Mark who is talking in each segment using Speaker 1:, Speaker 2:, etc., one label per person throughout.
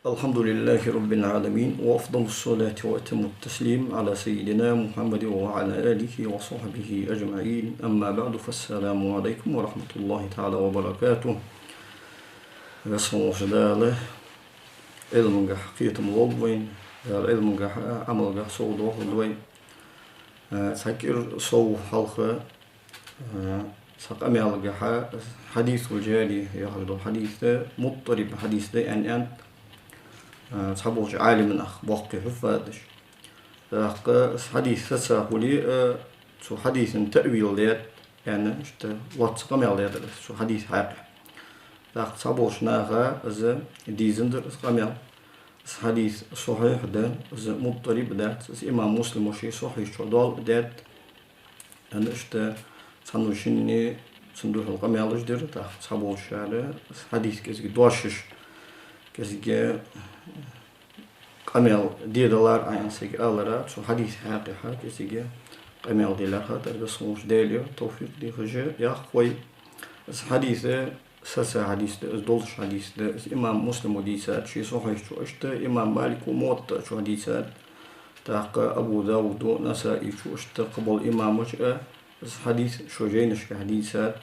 Speaker 1: الحمد لله رب العالمين وأفضل الصلاة وأتم التسليم على سيدنا محمد وعلى آله وصحبه أجمعين. أما بعد فالسلام عليكم ورحمة الله تعالى وبركاته. Resmos dele ilmunga qiyatum lodwin ilmunga amalga sowdogdwin sakir sow halqa سقمالجا حديث الجاري ياخذ حديث مضطرب حديث ده أن صحبوش عالم أخ وقت حفادش حديث تساهلي شو حديث تأويل ليت يعني شت وات قمال ليت شو حديث حق صحبوش ناغا إذا ديزندر قمال حديث صحيح ده إذا مضطرب ده إمام مسلم وشي صحيح شو دال ده أنا شت صنوشيني صندوق القمال جدر تا صحبوش على حديث كذي دواشش كذي قمال ديدلار عين سيج ألرا شو حديث حقيقة كذي قمال ديلار هذا الرسموش ديليو توفيق دي خجة يا خوي حديث ساسا حديث دولش حديث إمام مسلم وديسات شي صحيح شو أشت إمام مالك وموت شو حديثات تاق أبو داود ونسائي شو أشت قبل إمام وجه حديث شو جينش كحديثات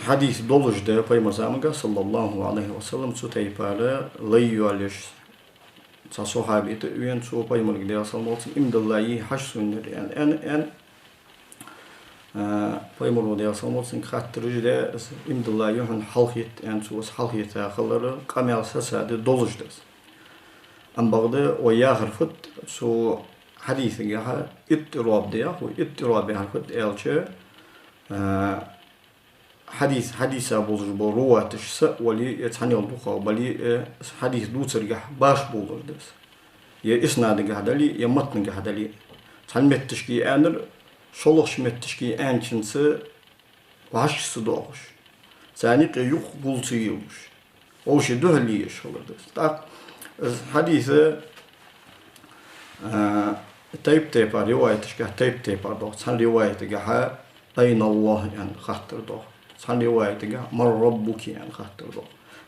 Speaker 1: حديث دولج ده في زامنك صلى الله عليه وسلم سوتي بالا ليالش صحابي تؤين سو في مرق صلى الله عليه وسلم إمد الله حشون يعني في مرق صلى الله عليه وسلم خاطر جدا إمد الله يهون حلقيت يعني سو حلقيت خلر كامل ساسا دولج ده أم بعده وياخر فت سو حديث جها اضطراب ده هو اضطراب ياخد إلشة حديث أبو زبور رواتش سأ ولي يتحني الدخاء ولي حديث دوتر جح باش بولر دس يا إسناد جح دلي يا متن جح دلي تحن متشكي أنر شلوش متشكي أنشنس وعش صداقش ثاني يخ بولسيوش وش دهلي يشغل دس تا حديث تيب رواية جح تيب دو تحن رواية جح أين الله يعني خاطر دو تحن رواية جح من ربك يعني خاطر دو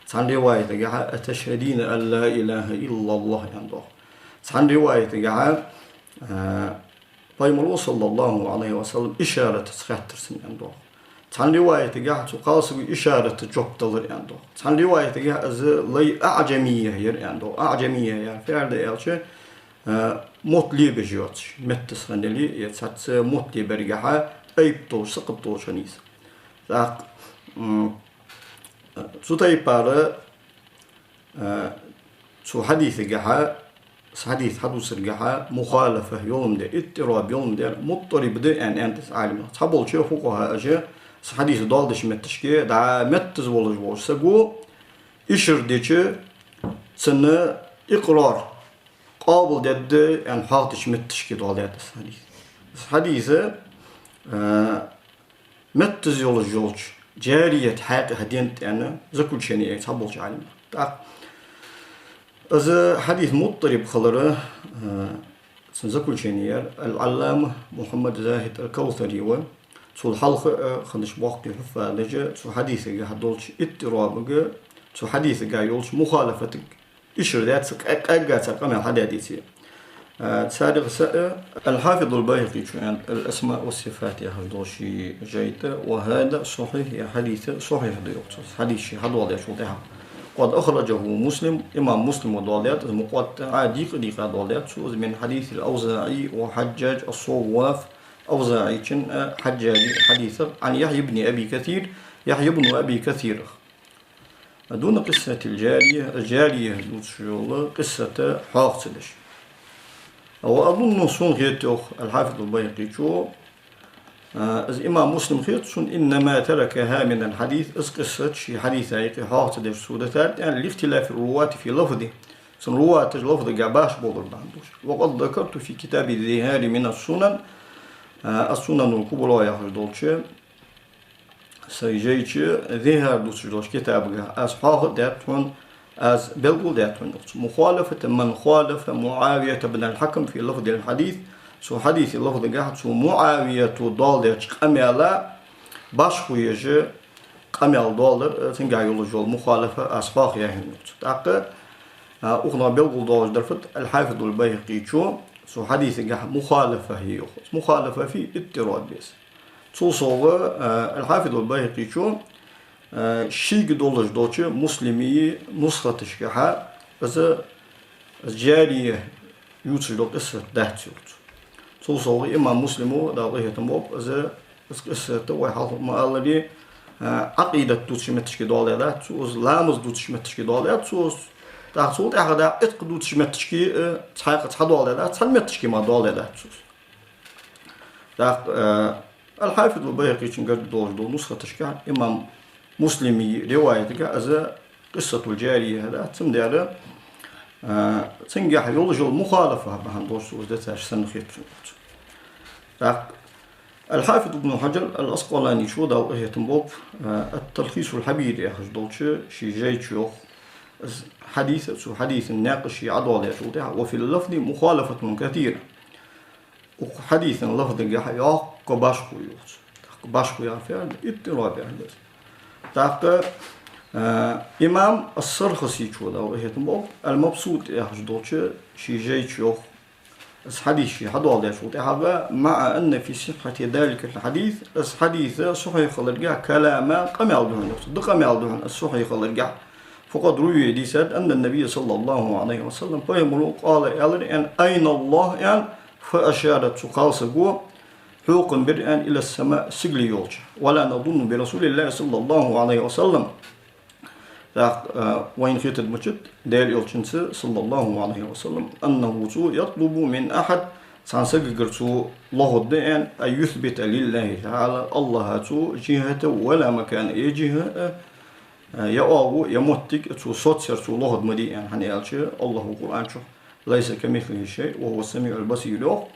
Speaker 1: تحن رواية جح أتشهدين أن لا إله إلا الله يعني دو تحن رواية جح بيمر صلى الله عليه وسلم إشارة خاطر سن يعني دو تحن رواية جح تقاس إشارة جوب دلر يعني دو تحن رواية جح أز لي أعجمية يعني دو أعجمية يعني فعل إلشة مطلي بجواتش متسخنلي يتسات مطلي برجعها أيبتو سقطو شنيس ذاك سوتاي بارا سو حديث جحا حدوث الجحا مخالفة يوم ده اضطراب يوم ده مضطرب ده أن أنت عالم صحابول شيء فوقها أجا حديث دالدش متشكي دع متز ولا جوش سجو إشر ديش سنة إقرار قابل جد أن حاطش متشكي دالدات حديث متز يول جولج جارية حق هدينت أنا زكول شنيء صابول عالم إذا حديث مضطرب خلره زكول شنيء العلامة محمد زاهد الكوثري و سو الحلقة خلش وقت حفا لجا سو حديث جا هدولش اضطراب سو حديث جا يولش مخالفتك إشر ذات أجا سقام حديثي سابق الحافظ البيهقي عن الأسماء والصفات يهدوشي جيدة وهذا صحيح يا حديث صحيح ديوكس حديث هذا شوطها قد أخرجه مسلم إمام مسلم ودولات المقوات عادي قديقة دولات سوز من حديث الأوزاعي وحجاج الصواف أوزاعي حجاج حديث عن يحيى بن أبي كثير دون قصة الجارية قصة حاصلش وأظن صون خيتوخ الحافظ البيهقي شو إمام مسلم خيت صون إنما تركها من الحديث قصة شي حديث هيك حاصل سودتات يعني لاختلاف الرواة في لفظه صن رواة لفظ جاباش بولر باندوش وقد ذكرت في كتاب الذهار من السنن الكبرى يخرجولش سيجيش ذهار دوش كتاب أصحاب داتون از بلغو داتون مخالفة من خالف معاوية بن الحكم في لفظ الحديث سو حديث لفظ قاعد سو معاوية ضال قميلا باش خويجة قميل دولار تنجا يولجول مخالفة أسباق يعني تاقة أخنا بيلقول دولار درفت الحافظ البيهقي شو سو حديث جح مخالفة هي مخالفة في اضطراد بس تصوغ الحافظ البيهقي شو شيء دولار دوتش مسلمي نسخة تشكيها بس جارية يوتش دوت اسر دهتيوت تصوغ إما مسلمو داغيه تموب بس اسر توي حال ما الذي عقيدة دوتشمتشكي دولار توز لامز دوتشمتشكي دولار توز تاخذ أحد إتق دوتشمتشكي تحقق دولار تحمتشكي ما دولار توز تاخ الحافظ البيهقي تنقل دول نسخة تشكي إمام مسلمي رواية كأز قصة الجارية هذا تمدار تنجح يولج المخالفة بهم دوش وزدتاش سنخيط تاخ الحافظ ابن حجر الأسقلاني شو داو هي تنبوب التلخيص الحبير يا أخي دولش شي جاي شيوخ حديث الناقش عضوال يا شو وفي اللفظ مخالفة كثيرة وحديث اللفظ يا كباشكو يوز كباشكو يا فعل اضطراب يعني تاق إمام السرخسي شو داو هي تنبوب المبسوط يا أخي دولش شي جاي شيوخ حديث حدوال يشوط هذا مع أن في صحة ذلك الحديث حديث صحيح الرجع كلام قمع دهن دقمع دهن الصحيح الرجع فقد روي ديسات أن النبي صلى الله عليه وسلم فيمر قال أن أين الله يعني فأشارت سقاصه حوق برئا إلى السماء سجل يولج ولا نظن برسول الله صلى الله عليه وسلم وين خيط المجد دال يولجنس صلى الله عليه وسلم أنه يطلب من أحد سانسجرتو الله الدين أن يثبت لله تعالى الله تو جهة ولا مكان أي جهة يأو يمتك تو صوت تو الله المدي يعني هنيالش الله القرآن شو ليس كمثله شيء وهو السميع البصير له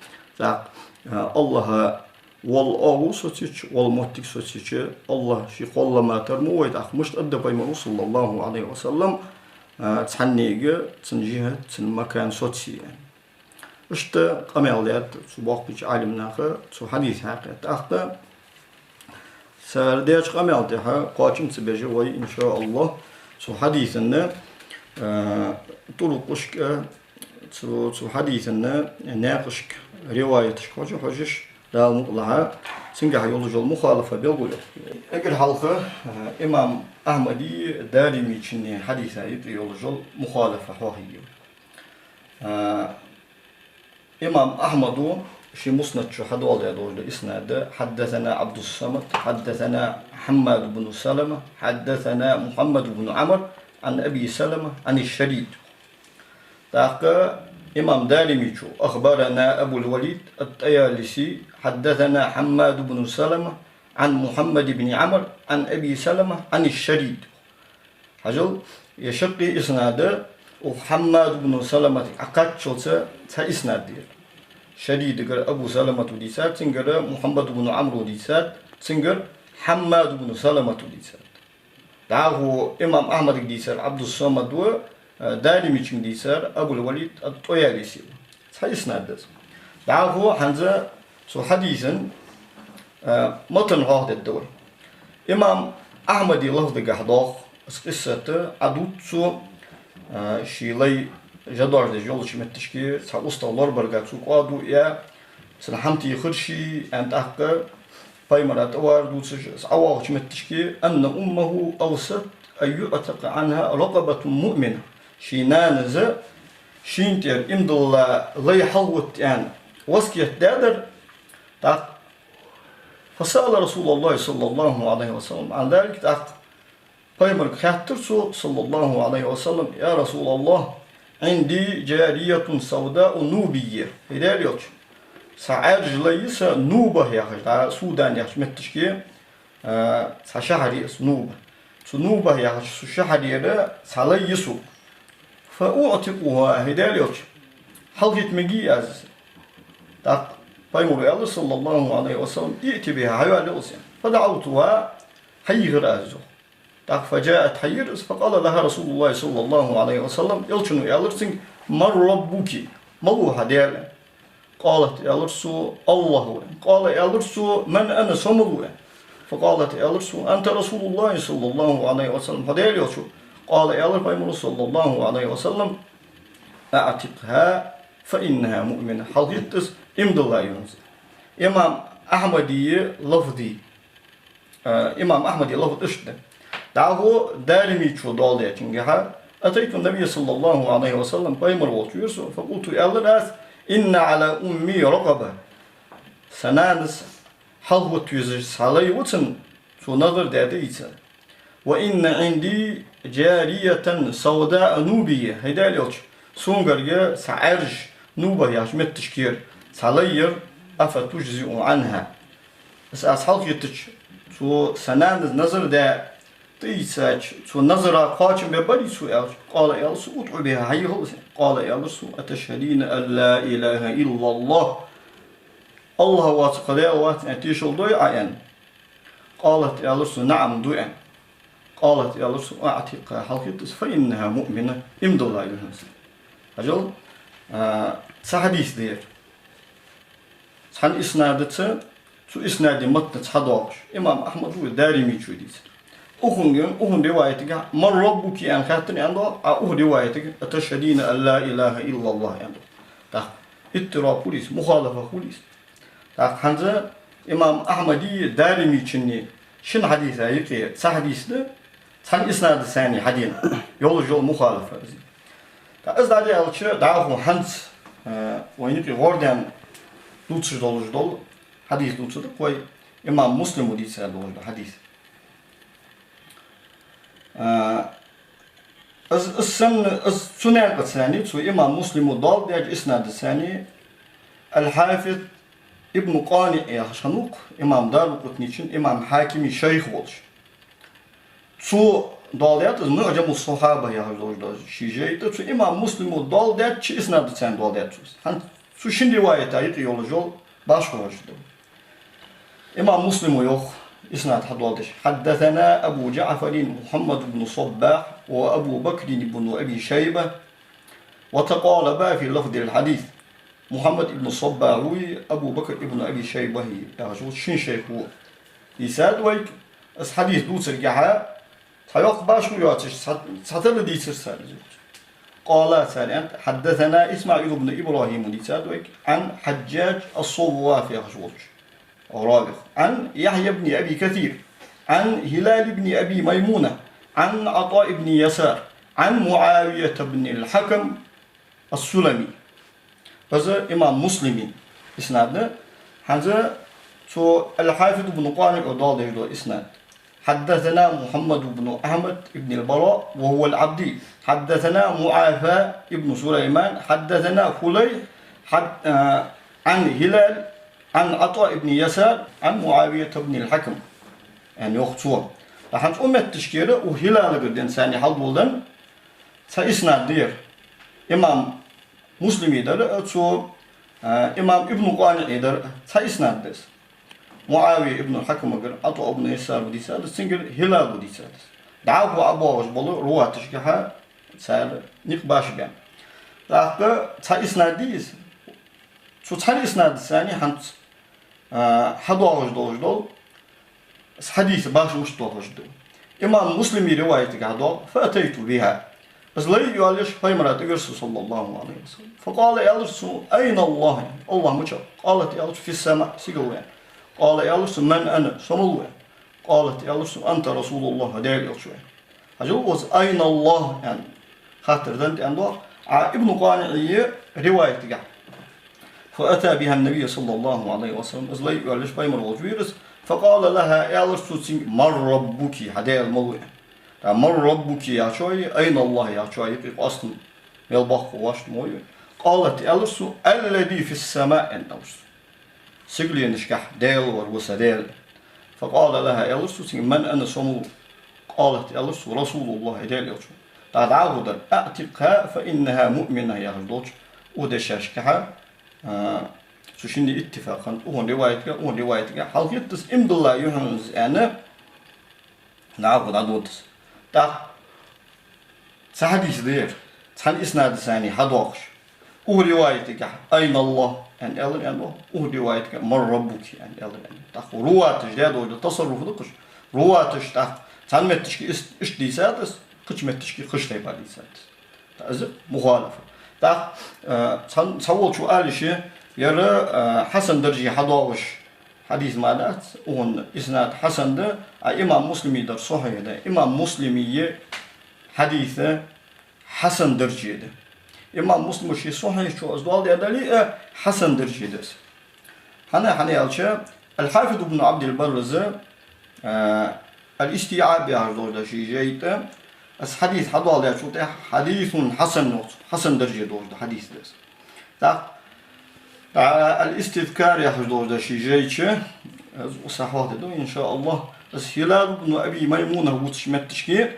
Speaker 1: الله والأو سوتش والمتك سوتش الله شي قل ما ترمو ويتأخ مش أدى بيمن صلى الله عليه وسلم تحنيجة تنجيه تنمكان سوتشي يعني اشت قميلات سباق بيج عالمنا خ سو حديث حقيقة أخطأ سرديش قميلتها قاچم تبجي وي إن شاء الله سو حديثنا طرقشك سو حديثنا ناقشك روايتك حجش لا مطلعة سنجح يولج المخالفة بيقول أجر حلقة إمام أحمدي دارمي شني حديثة يولج المخالفة وهي إمام أحمد في مسند شو حد والله يدور إسناد حدثنا عبد الصمد حدثنا حماد بن سلمة حدثنا محمد بن عمر عن أبي سلمة عن الشريد إمام دارمي شو أخبرنا أبو الوليد الطيالسي حدثنا حماد بن سلمة عن محمد بن عمر عن أبي سلمة عن الشريد هجل يشقي إسناد وحماد بن سلمة عقد شلته إسناد دير شريد قال أبو سلمة ديسات تنقل محمد بن عمرو ديسات تنقل حماد بن سلمة ديسات دعاه إمام أحمد ديسات عبد الصمد دارمي شن ديسار أبو الوليد الطيالسي إسناد دعاه حنزة سو حديثا متن هذا الدور إمام أحمد لفظ قحضاخ قصة عدود سو شيلي جدار دجول شمتشكي سأوسط الله برجع سو قادو يا سنحمتي خرشي أنت أحكي بايمرات أوار دوس أوار شمتشكي أن أمه أوصت أن يعتق عنها رقبة مؤمنة شينان ز شينتير إمدل لي حلوت يعني وسكيت دادر تاق فسأل رسول الله صلى الله عليه وسلم عن ذلك تاق بايمر خاترسو صلى الله عليه وسلم يا رسول الله عندي جارية سوداء نوبية هذا يوش سعرج ليس نوبة يا أخي سودان يا أخي متشكي سشهري نوبة نوبة يا أخي شهري هذا سليسو فأعتقها هذا يوش حلقة مجيئة تاق بايمر الله صلى الله عليه وسلم ائت بها حيوان الأسين فدعوتها حيغر أزو فجاءت حير فقال لها رسول الله صلى الله عليه وسلم يلشنو يالرسين من ربك ملو هدير قالت يالرسو الله قال يالرسو من أنا سملو فقالت يالرسو أنت رسول الله صلى الله عليه وسلم هديل يوشو قال يالر بيمر صلى الله عليه وسلم أعتقها فإنها مؤمنة حضيتس إمد الله ينزل إمام أحمدي لفظي إمام أحمدي لفظ إشته دعوه دارمي شو دولة تنجها أتيت النبي صلى الله عليه وسلم بيمر وطيرسو فقلت يالر إن على أمي رقبة سنانس حلوة يزر سالي وطن شو نظر داديتا وإن عندي جارية سوداء نوبية هيدا اليوش سونغرية سعرج نوبة ياش متشكير سالير أفتجزئ عنها بس أصحاب يتش شو سنانس نظر دا تيساج شو نظر قاچم ببري سؤال قال يا رسول ادعو بها هي قال يا رسول أتشهدين أن لا إله إلا الله الله واتقلا واتنتيش الدعاء عين قالت يا رسول نعم دعاء قالت يا رسول أعتق حلقتس فإنها مؤمنة إمد الله إليها أجل سحديث دير سحن إسنادته شو إسنادي متن تحضرش إمام أحمد هو دارمي شو ديس أخون روايتك من ربك أن خاتني عنده أخون روايتك أتشهدين أن لا إله إلا الله عنده تاخ اتراب بوليس مخالفة بوليس تاخ هنزا إمام أحمدي دارمي شني شن حديث هيك سحديث ده سحن إسناد ثاني حديث يول مخالفة تاخ دالي ألشة دعوه هنز وينك غوردن لوتش دول حديث لوتش ده كوي إمام مسلم وديس هذا حديث السنة الثاني سو إمام مسلم ودال ديج إسناد الثاني الحافظ ابن قانع يا شنوق إمام دار القطنيشن إمام حاكمي شيخ ولش سو داليات معجم الصحابة يا هذول شيء سو إمام مسلم ودال ديج إسناد الثاني داليات هن سو شن رواية تايت يولجول باش خرجت إمام مسلم يوخ إسناد حدودش حدثنا أبو جعفر محمد بن صباح وأبو بكر بن أبي شيبة وتقالبا في لفظ الحديث محمد بن صباح أبو بكر بن أبي شيبة يا شن شيخ هو يساد ويك الحديث دوسر جها سياق باش وياتش ساتر ديسر سال قال ثانيا حدثنا إسماعيل بن إبراهيم يساد ويك عن حجاج الصواف يا رابع عن يحيى بن أبي كثير عن هلال بن أبي ميمونة عن عطاء بن يسار عن معاوية بن الحكم السلمي هذا إمام مسلمي إسنادنا هذا الحافظ بن قانع ودال إسناد حدثنا محمد بن أحمد بن البراء وهو العبدي حدثنا معافى بن سليمان حدثنا فليح عن هلال عن عطاء بن يسار عن معاوية بن الحكم يعني يختصر لحن أمة تشكيله وهلال قدن ثاني حل بولدن سإسناد دير إمام مسلم يدر إمام ابن قانع يدر سإسناد ديس معاوية ابن الحكم قال عطاء بن يسار بدي سادس سنجل هلال بدي سادس دعوه أبو وجبله رواه تشكيها سال نقباش بيان لكن سإسناد ديس ثاني إسناد الثاني حنت حدوا وجدول حديث باش وجدول إمام مسلم رواية قعدوا فأتيت بها بس لا يقولش هاي مرات الرسول صلى الله عليه وسلم فقال يا رسول أين الله الله مشى قالت يا رسول في السماء سيقول قال يا رسول من أنا سمول قالت يا رسول أنت رسول الله داير يرسول أجل أين الله يعني خاطر ذنت عنده ابن قانعية رواية قعد فأتى بها النبي صلى الله عليه وسلم أزلي يقولش بيمر وجويرس فقال لها يا رسول من ربك هذا الموضوع من ربك يا شوي أين الله يا شوي أصلا يلبخ واش موي قالت يا رسول الذي في السماء أنت سجلي نشكح ديل وسديل فقال لها يا رسول من أنا سمو قالت يا رسول الله ديل يا شوي تعالوا أعتقها فإنها مؤمنة يا رجل ودشاشكها شو شنو اتفاقا وهون روايتك حلقتس إمد الله يهنز أنا نعبد عدوتس تا سحديث دير سحن إسناد ثاني حدوقش وروايتك أين الله يعني ألر يعني رواية من ربك يعني ألر يعني تاخ رواة جداد ولا تصرف دقش رواة تاخ تعلمت تشكي إيش ديساتس قش ما تشكي قش تبع ديسات تأز مخالفة تاخ تصور شو قال شيء يرى حسن درجي حضاوش حديث مالات وهن إسناد حسن ده إمام مسلمي در صحيح ده إمام مسلمي حديثه حسن درجي ده إمام مسلم شيء صحيح شو أزوال يدلي حسن درجي ده هنا يالشة الحافظ ابن عبد البر الاستيعاب يهرزو ده شيء جيد بس حديث حضال يا شو حديث حسن درجي ده حديث ده الاستذكار يحضر ده شيء جيد وصحوه ده إن شاء الله بس هلال بن أبي ميمونة وتشمت تشكي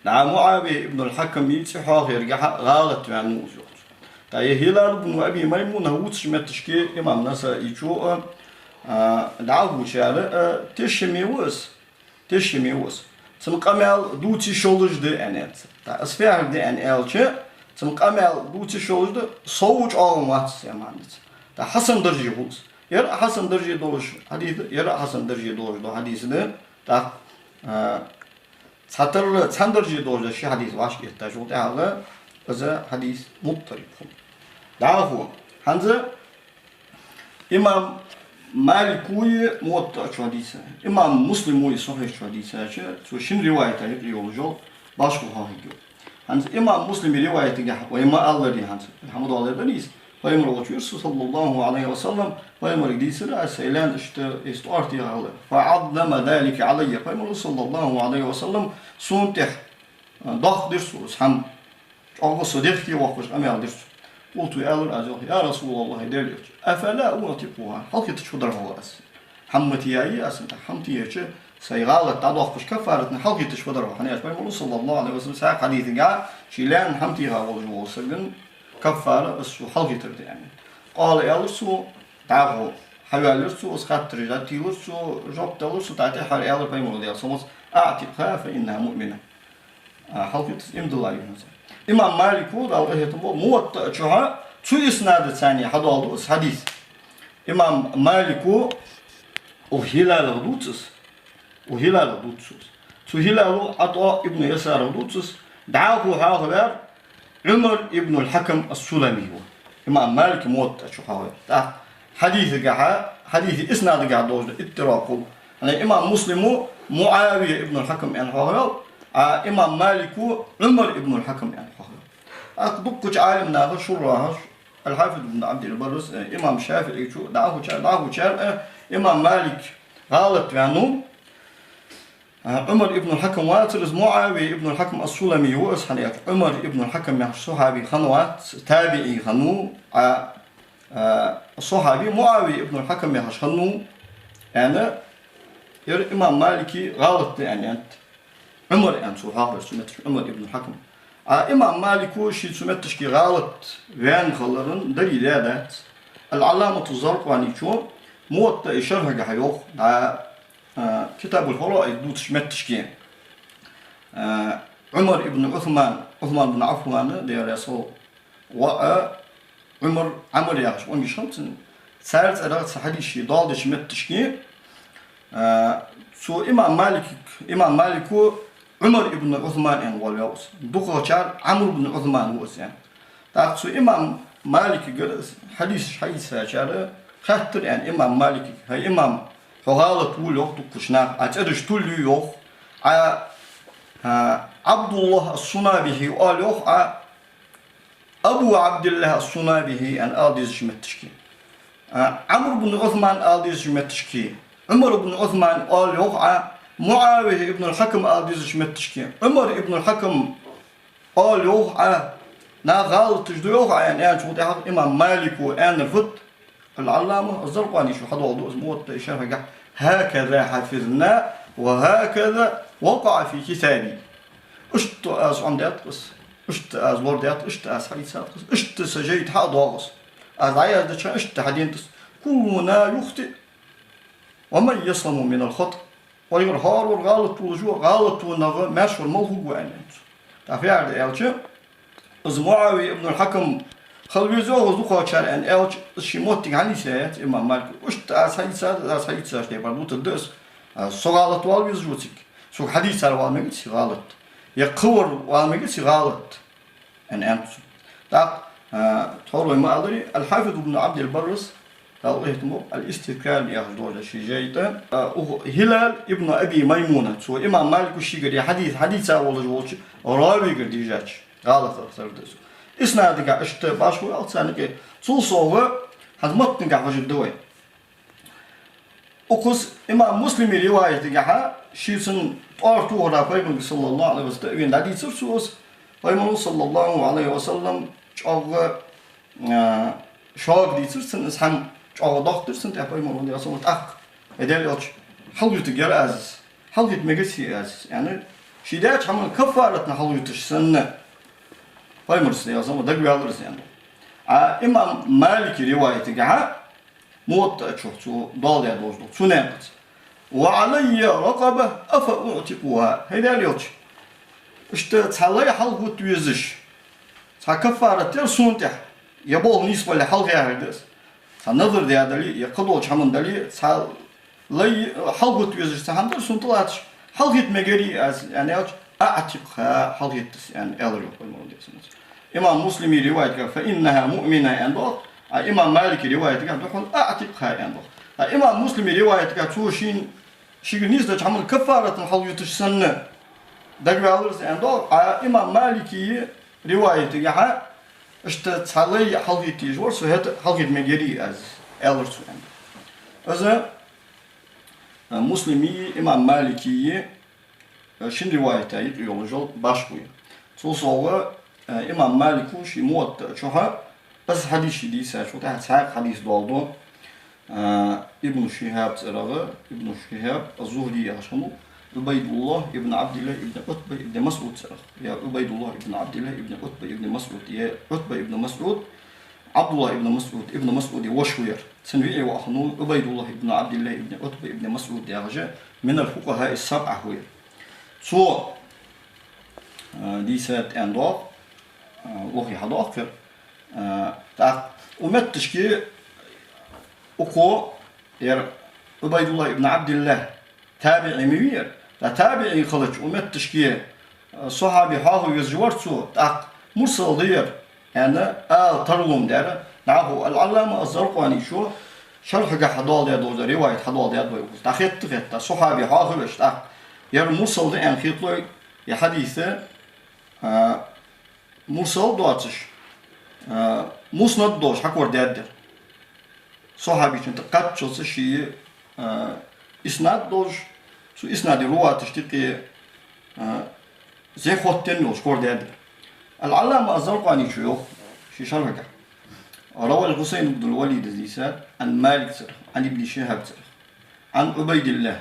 Speaker 1: معاوية ابن الحكم يتحاخ يرجع غالط يعني وجود هلال بن أبي ميمونة وتشمت تشكي إمام ناسا يجو دعوه شارع تشمي وس تمقامل دوتي شولج ده أنت أسفار ده أن ألشة تمقامل دوتي شولج ده صوج أغمات يا مهندس حسن درجي بوس يرى حسن درجي دوش حديث يرى حسن درجي دوش دو حديث ده ساتر درجي دوش ده شي حديث واش يحتاجوا ده هذا حديث مضطرب دعوه هنزه إمام مالكوي موطأ شو حديثه إمام مسلموي صحيح شو حديثه شو شن رواية تاني يقولوا باشكو هايجو هنز إمام مسلم رواية تجاه وإما الله دي هنز الحمد لله بنيس ويمر وجير صلى الله عليه وسلم ويمر ديسر أسئلان استوارتي على فعظم ذلك علي ويمر صلى الله عليه وسلم سنتح ضغط درسو سحم أغص ديركي وقش أمي درسو قلت يا رسول الله ديرك أفلا أوتقها حلقة تشفدر هو أس حمتي يا أس حمتي يا سيغالة تعضخ كفارة حلقة تشفدر هو حنيش بيقول صلى الله عليه وسلم ساق حديث جاء شيلان حمتي هاول وسجن كفارة بس حلقة ترد يعني قال يا لسو تعرفوا حيوان لسو أسخات رجعتي لسو جبت لسو تعطي حر يا الله بيقول يا صمص أعتقها فإنها مؤمنة حلقة إمد الله ينزل إمام مالك هو ده هيتبو موطأ شها شو إسناد الثاني حضاضو حديث إمام مالك هو وهلال غدوتس شو هلال عطاء ابن يسار غدوتس دعاه هاغبر عمر ابن الحكم السلمي هو إمام مالك موطأ شها حديث جها حديث إسناد جها دوج اتراقه يعني إمام مسلم معاوية ابن الحكم يعني هو إمام مالك عمر ابن الحكم يعني أقدك عالم ناقش شراهش الحافظ ابن عبد البر إمام شافعي شو دعاه شار إمام مالك غلط يعني عمر ابن الحكم واترز معاوية ابن الحكم السلمي وأصحني عمر ابن الحكم يعني صحابي خنوات تابعي خنو الصحابي معاوية ابن الحكم يعني خنو يعني ير إمام مالكي غلط يعني أنت عمر يعني صحابي سمعت عمر ابن الحكم إمام مالك وشي سمعت شكي غلط وين خلرن دليل هذا العلامة الزرقاني شو موطأ شرح جحيوخ كتاب الفرائض دوت سمعت شكي عمر ابن عثمان بن عفان دير يسوع عمر ياش وانجي شمس سالت أدرت حديثي ضاد سمعت شكي سو إمام مالك عمر ابن عثمان يعني واليوس دخل عمرو بن عثمان هو يعني تاخذ إمام مالك حديث شار خاطر يعني إمام مالك هاي إمام فغالط ولوك دكشنا أتدرج تولي يوخ عبد الله الصنابحي قال يوخ أبو عبد الله الصنابحي أن آديز شمتشكي عمرو بن عثمان آديز شمتشكي عمر بن عثمان قال يوخ معاوية ابن الحكم آديز شمتشكي عمر ابن الحكم قال يوخ نا غلط تجدوه يعني شو ده إمام مالك وأنا الفت العلامة الزرقاني شو حد وضوء اسمه إشارة هكذا حفظنا وهكذا وقع في كتابي اشت أز عمدات قص اشت أز وردات اشت أز حديثات قص اشت سجيت حق ضاغص أز عياز دشان اشت حدين قص كلنا يخطئ ومن يسلم من الخطأ ويرهار والغلط والجوع غلط والنغ ماشي والموضوع وأنا تعرف يعني إيش از معاوية ابن الحكم خلوزو غزو قاچر ان الج شيموت حديثات امام مالك وش حديث ده برضو تدرس سؤالات والوز جوتك سو حديث على والمجد غلط يقور والمجد غلط ان انت دا تقول ما ادري الحافظ ابن عبد البرس قال اهتموا الاستذكار ياخذوا شيء جيد هلال ابن ابي ميمونه سو امام مالك وشي قال حديث ولا جوتش راوي قال ديجاش غلط اكثر ده إسنادك أشت باشوا ألتسانك تصوغ هذمتنك عجب دوي أقص إمام مسلم رواية تجاه شيء أرتوه رابعين صلى الله عليه وسلم دادي ترسوس فيمن صلى الله عليه وسلم شاغ شاغ دي ترسن إسحام شاغ دكتور سنت أبوي مرون يا صوت أخ هذا يوش حلو تجار أزز حلو تمجسي أزز يعني شدات عمل كفارتنا حلو تشسن فايمرس يا زلمة دق بيالرس يعني. إمام مالك رواية تجاه موت أشوف شو ضال يا دوج شو نامت وعلي رقبة أفأعتقها هيدا اليوش اشتغل حلقة تويزش كفارة ترسون تح يبغى نسبة لحلقة هردس نظر ده دليل يقدر شامن دليل لي حلقة تويزش هندر سون طلعت حلقة مجري يعني أعتقها حلقة يعني ألرو بالموضوع إمام مسلم رواية فإنها مؤمنة عندك إمام مالك رواية تقول أعتقها عندك إمام مسلم رواية تقول شين نيزة عمل كفارة حلقة السنة دقوا على عندك إمام مالك رواية تقول اشتغل حلقة تجور سهت حلقة مجري أز ألرو عندك إذا مسلمي إمام مالكي شين رواية تايد يولجل باشوي صوصوا إمام مالك وشي موت شوها بس حديث دي ساشو تحت ساق حديث دولدو ابن شهاب تراغ ابن شهاب الزهري عشانه عبيد الله ابن عبد الله ابن عتبة ابن مسعود تراغ يا عبيد الله ابن عبد الله ابن عتبة ابن مسعود يا عتبة ابن مسعود عبد الله ابن مسعود وشوير سنوي وأخنو عبيد الله ابن عبد الله ابن عتبة ابن مسعود يا رجال من الفقهاء السبعة هو سو دي سات أندور وهي هذا أكثر تاع ومتشكي أقوى ير عبيد الله ابن عبد الله تابعي مير تابعي خلج ومتشكي صحابي حاهو يزجورتو تاع مرسل دير يعني ترلم دار نعه العلامة الزرقاني شو شرح حضال يا دوز رواية حضال يا دوز تاخيت صحابي حاهو باش تاع ير مرسل دي يعني خيطلو يا حديثة مرسل دواتش مسند دوش حكور دادر صحابي كنت قد شوص شيء إسناد دوش شو إسناد رواتش تلقي زي خوتين دوش كور دادر العلامة الزرقاني شيوخ شي شرحك روى الحسين بن الوليد الزيساد عن مالك سر عن ابن شهاب سر عن عبيد الله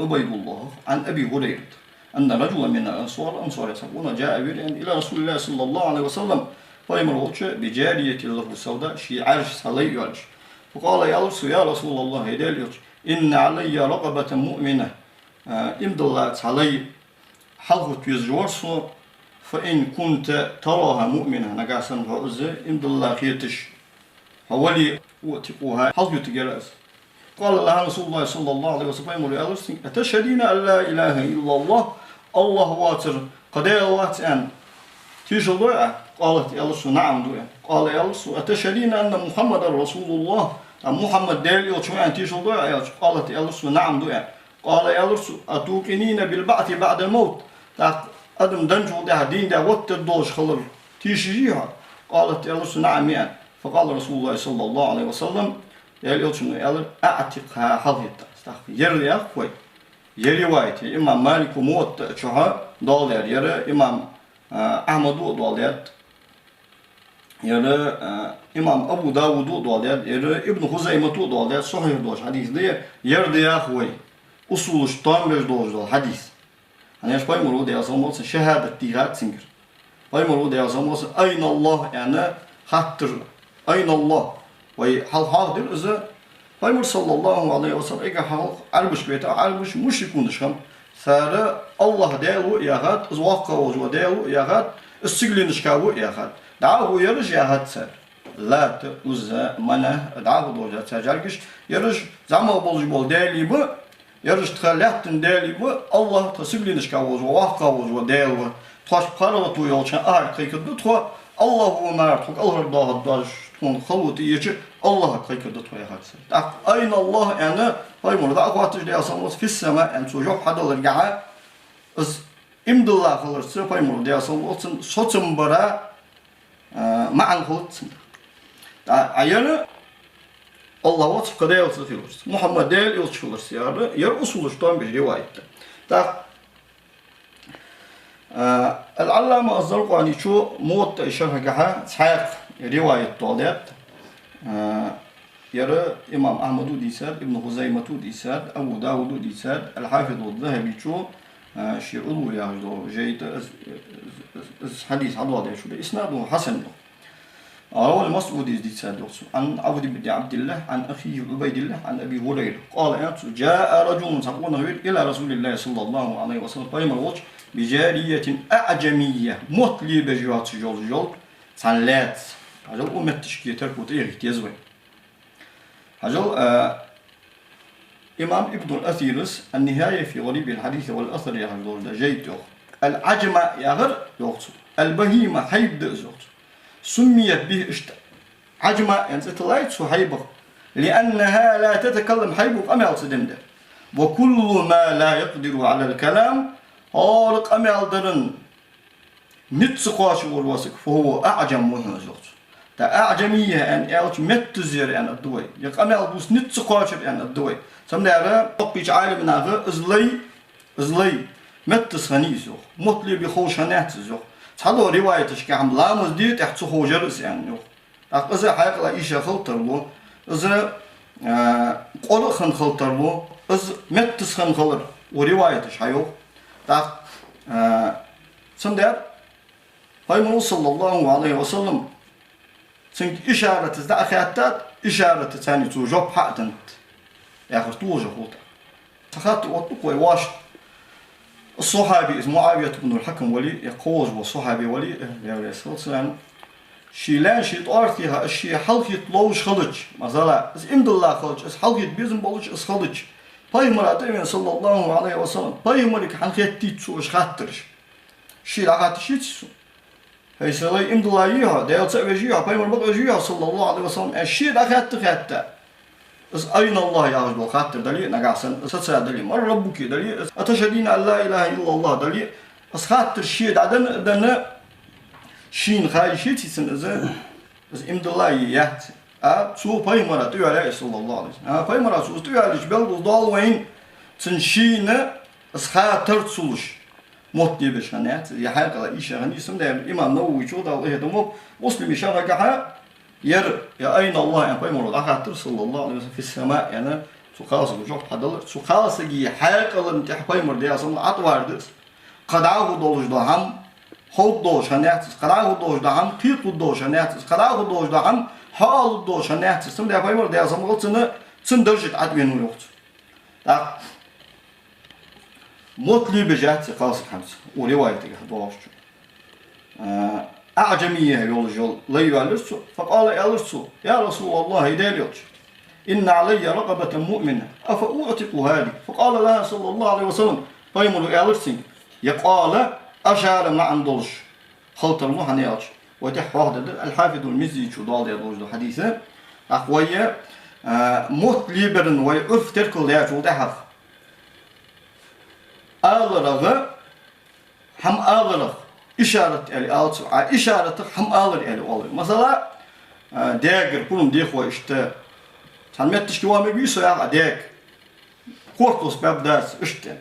Speaker 1: عبيد الله عن أبي هريرة أن رجلا من الأنصار يسبون جاء إلى رسول الله صلى الله عليه وسلم فيمرغوش بجارية له السوداء شي عرش صلي يعرش فقال يا رسول الله هدال إن علي رقبة مؤمنة إمد الله علي حلقة يزجورسو فإن كنت تراها مؤمنة نقاسا فأزي إمد الله خيتش حوالي واتقوها حلقة تجرس قال لها رسول الله صلى الله عليه وسلم أتشهدين أن لا إله إلا الله الله واتر قدير واتن تيجوا قالت يا رسول نعم دويا قال يا رسول أتشهدين أن محمد رسول الله محمد دالي وشوان تيجوا قالت يا رسول نعم دويا قال يا رسول أتوقنين بالبعث بعد الموت أدم دنجو ده دين ده وقت الدوش خلر تيجيها قالت يا رسول نعم يعني فقال رسول الله صلى الله عليه وسلم يا رسول أعتقها حظيتا يرى يا أخوي يرى وايتي إمام مالك موت شها دالير يرى إمام أحمد دالير يرى إمام أبو داود دالير يرى ابن خزيمة دالير صحيح دوش حديث دي يرى يا أخوي أصول شطان بيش دوش دال حديث أنا إيش باي مرود يا زلمة شهادة تيغات سنجر باي مرود يا زلمة أين الله يعني خاطر أين الله وي حال حاضر إذا بايمر صلى الله عليه وسلم إيجا حال عربش بيتا عربش مش يكون شخم سارة الله داو ياغات زواقة وجو داو ياغات السجل نشكاو ياغات دعوه يرج ياغات سار Lat, Uzza, Mana, dağ doja tajargish. Yarış zaman bol değerli bu. Yarış tıkalattın değerli bu. Allah tasıbliniş kavuz, vah kavuz, değerli bu. Taş para tu yolçan arkaydı tu. Allahu martuk, Allah dağ ton xaluti yeçi Allah kayıkırdı toya haksı. Tak ayna Allah yani paymurda akvatış diyasamız fis sema en sujop hadalar gaha is imdullah kılırsa paymurda diyasamız soçum bara ma'an kılıtsın. Ayarı Allah vatıf kadar yalçılırsa Muhammed değil yalçılırsa yer usuluştan bir rivayette. Tak العلامة الزرقاني شو موت شرح جها سحاق رواية طالات يرى إمام أحمد ديساد ابن خزيمة ديساد أبو داود ديساد الحافظ الذهبي شو شيء أولو يعجو جيد حديث عضوات شو إسناده حسن روى المسعودي ديساد عن عبد بن عبد الله عن أخيه عبيد الله عن أبي هريرة قال جاء رجل سقونه إلى رسول الله صلى الله عليه وسلم قيم الوجه بجارية أعجمية مطلبة جوات جول سنلات هجل أمت تشكي تركوت إيرك يزوي هجل إمام ابن الأثيرس النهاية في غريب الحديث والأثر يهجل جيد العجمة يغر يغسل البهيمة حيب دأزوت سميت به عجمة ينزتلايت سحيبه لأنها لا تتكلم حيبه أمال صدمده وكل ما لا يقدر على الكلام Ağırlık amellerin nitsikâşı vurvasık فهو أعجم مهزوت. تا أعجمية أن ألش متزير أن الدوي. يق أمل بوس نتsikâşı أن الدوي. سمدارا بقيش عالم ناغı ızlay متسخنيز yok. Mutlu bir hoşanetiz yok. Çado rivayetiş ki ham lamız diye tehçi hojarız yani yok. Tak ızı hayakla işe kıltır bu. Izı qolu xın kıltır bu. Iz mettisxın kılır. O rivayetiş hayok. Tak, sender, Peygamber sallallahu aleyhi ve sellem, çünkü işaretizde ahiyatta işareti seni tuğcab haddent, yani tuğcab oldu. Takhat otluk ve vaş. الصحابي اسمه معاوية بن الحكم ولي يقوز والصحابي ولي يا رسول الله شيلان شيء أرثيها الشيء حلقة لوش خلج مثلا إمد الله خلج حلقة بيزن بلوش خلج Peygamber Efendimiz sallallahu aleyhi ve sellem Peygamber'in hanketi çoğuş hattır. Şirahat şitsu. Feysalay imdulayiha deyalsa vejiha Peygamber bak vejiha sallallahu aleyhi ve sellem şirahat hatta. Is ayna Allah ya'budu hattır dali nagasan satsa dali mar rabbuki dali atashadina la ilaha illallah dali is hattır şiradan dana şin khayşitsin is imdulayiha Su Peygamber diyor sallallahu aleyhi ve sellem. Peygamber su diyor ki belki dalwayın tınşine ıshatır suluş. Mutlu bir şanat. Ya hakla işaret isim de İmam Nevevi çok da ehdemob Müslim işaret kaha yer ya ayna Allah ya Peygamber ahatır sallallahu aleyhi ve sellem fi sema yani su khası çok hadalır. Su khası ki hakla Peygamber diyor sallallahu atvardı. Qadahu dolujda ham hod doluşanat, qadahu dolujda ham qiq doluşanat, qadahu dolujda ham hal doşa nehtistim de Peygamber de yazımı çındırjit advenu yoktu. Tak mutlu bir jahti kalsın hamsi. O rivayeti doğuştu. A'cemiye yol layıverlirsu. Fakale alırsu. Ya Resulallah hidayel yolcu. İnne aleyye rakabeten mu'mine. Afa u'tiku hadi. Fakale laha sallallahu aleyhi ve sellem. Peygamber alırsın. Yakale aşare ma'an doluş. Haltırmı hani yolcu. وتحوه الحافظ المزي شو ضال يدوج ده حديثه أخويا موت ليبرن ويعرف تركل يا شو ده حق ağırlığı hem ağırlık işaret eli altı işareti hem ağır eli oluyor. Mesela değer bunun diye işte sen mettiş ki var mı bir şey ya değer korkus bebders işte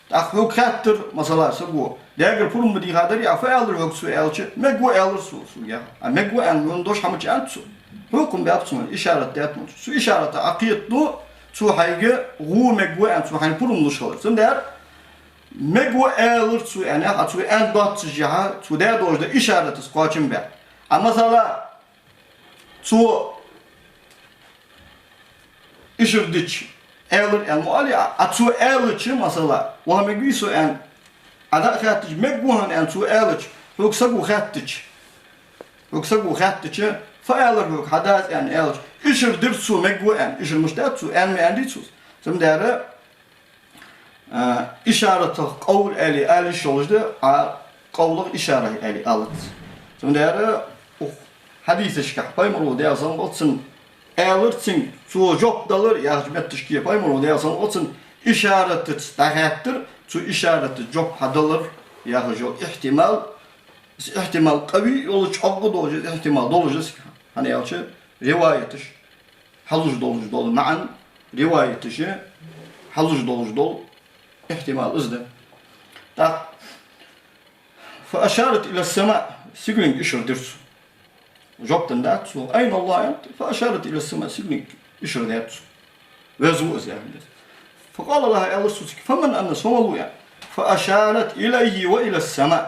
Speaker 1: takhu kattır mesela bu değer bunun mu diye kadar ya fayalır yok su elçi megu alır su ya megu en mundoş hamçı altı hukum yapsın işaret yapmış su işareti akiyetlu su hayge gu megu en su hani bunun nuşalır sen değer megu alır su yani atı en dot ciha su değer doğruda işareti skoçun be ama mesela su işirdiç alır en muali atı alırçı mesela ve megu su en ada khattiç megu han en su alırç yoksa bu khattiç فأيلر يوك حداث يعني أيلر إشر درسو مجو يعني إشر مشتاتسو يعني ما عندي تسوس ثم داره إشارة قول آلي الشولجده قول إشارة آلي آلت ثم داره حديث شكح بايمرو ديا زن واتسن آلرتسن تو جوب دالر يعجبت تشكيه بايمرو ديا زن واتسن إشارة تستعهتر تو إشارة جوب هدالر يعجو احتمال قوي يولج حق دوجة احتمال دولجة hani yalçı rivayetiş haluj dol معا rivayetiş haluj dol ihtimal izde da فأشارت إلى السماء سيجلينج إشر درس جبتن دات سو أين الله أنت فأشارت إلى السماء سيجلينج إشر دات وزوز يعني فقال لها يا الله فمن أنا سمو يعني فأشارت إليه وإلى السماء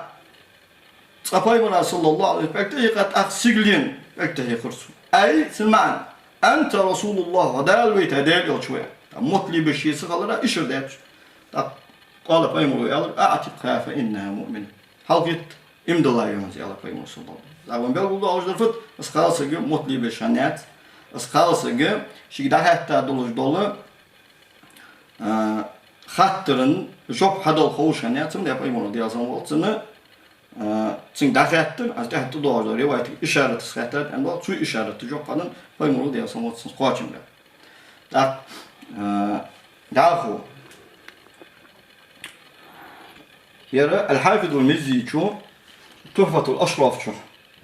Speaker 1: صفايمنا صلى الله عليه وسلم قد أخسجلين اكتهي خرسو أي سمعن أنت رسول الله ودال ويت هدال يلشوية مطلي بشي سخالرا إشر دات قال فايمرو يالر أعتقها فإنها مؤمنة حلقت إمدلا يومز يالر فايمرو صلى الله عليه وسلم زاوان بيلغولو أوجدر فت أسخالسا جو مطلي بشانيات أسخالسا جو شكدا حتى دولج دولة خاطرن جوب هدال خوشانيات سمد يا فايمرو ديالزان والتسنة Çünkü dağıttır, az dağıttı doğru rivayet işareti sıkıntı, yani bu şu işareti yok kadın, baymalı diyorsan olsun koçumda. Dahu. Yere el-Hafidul Mizzi şu, Tuhfatul Aşraf şu,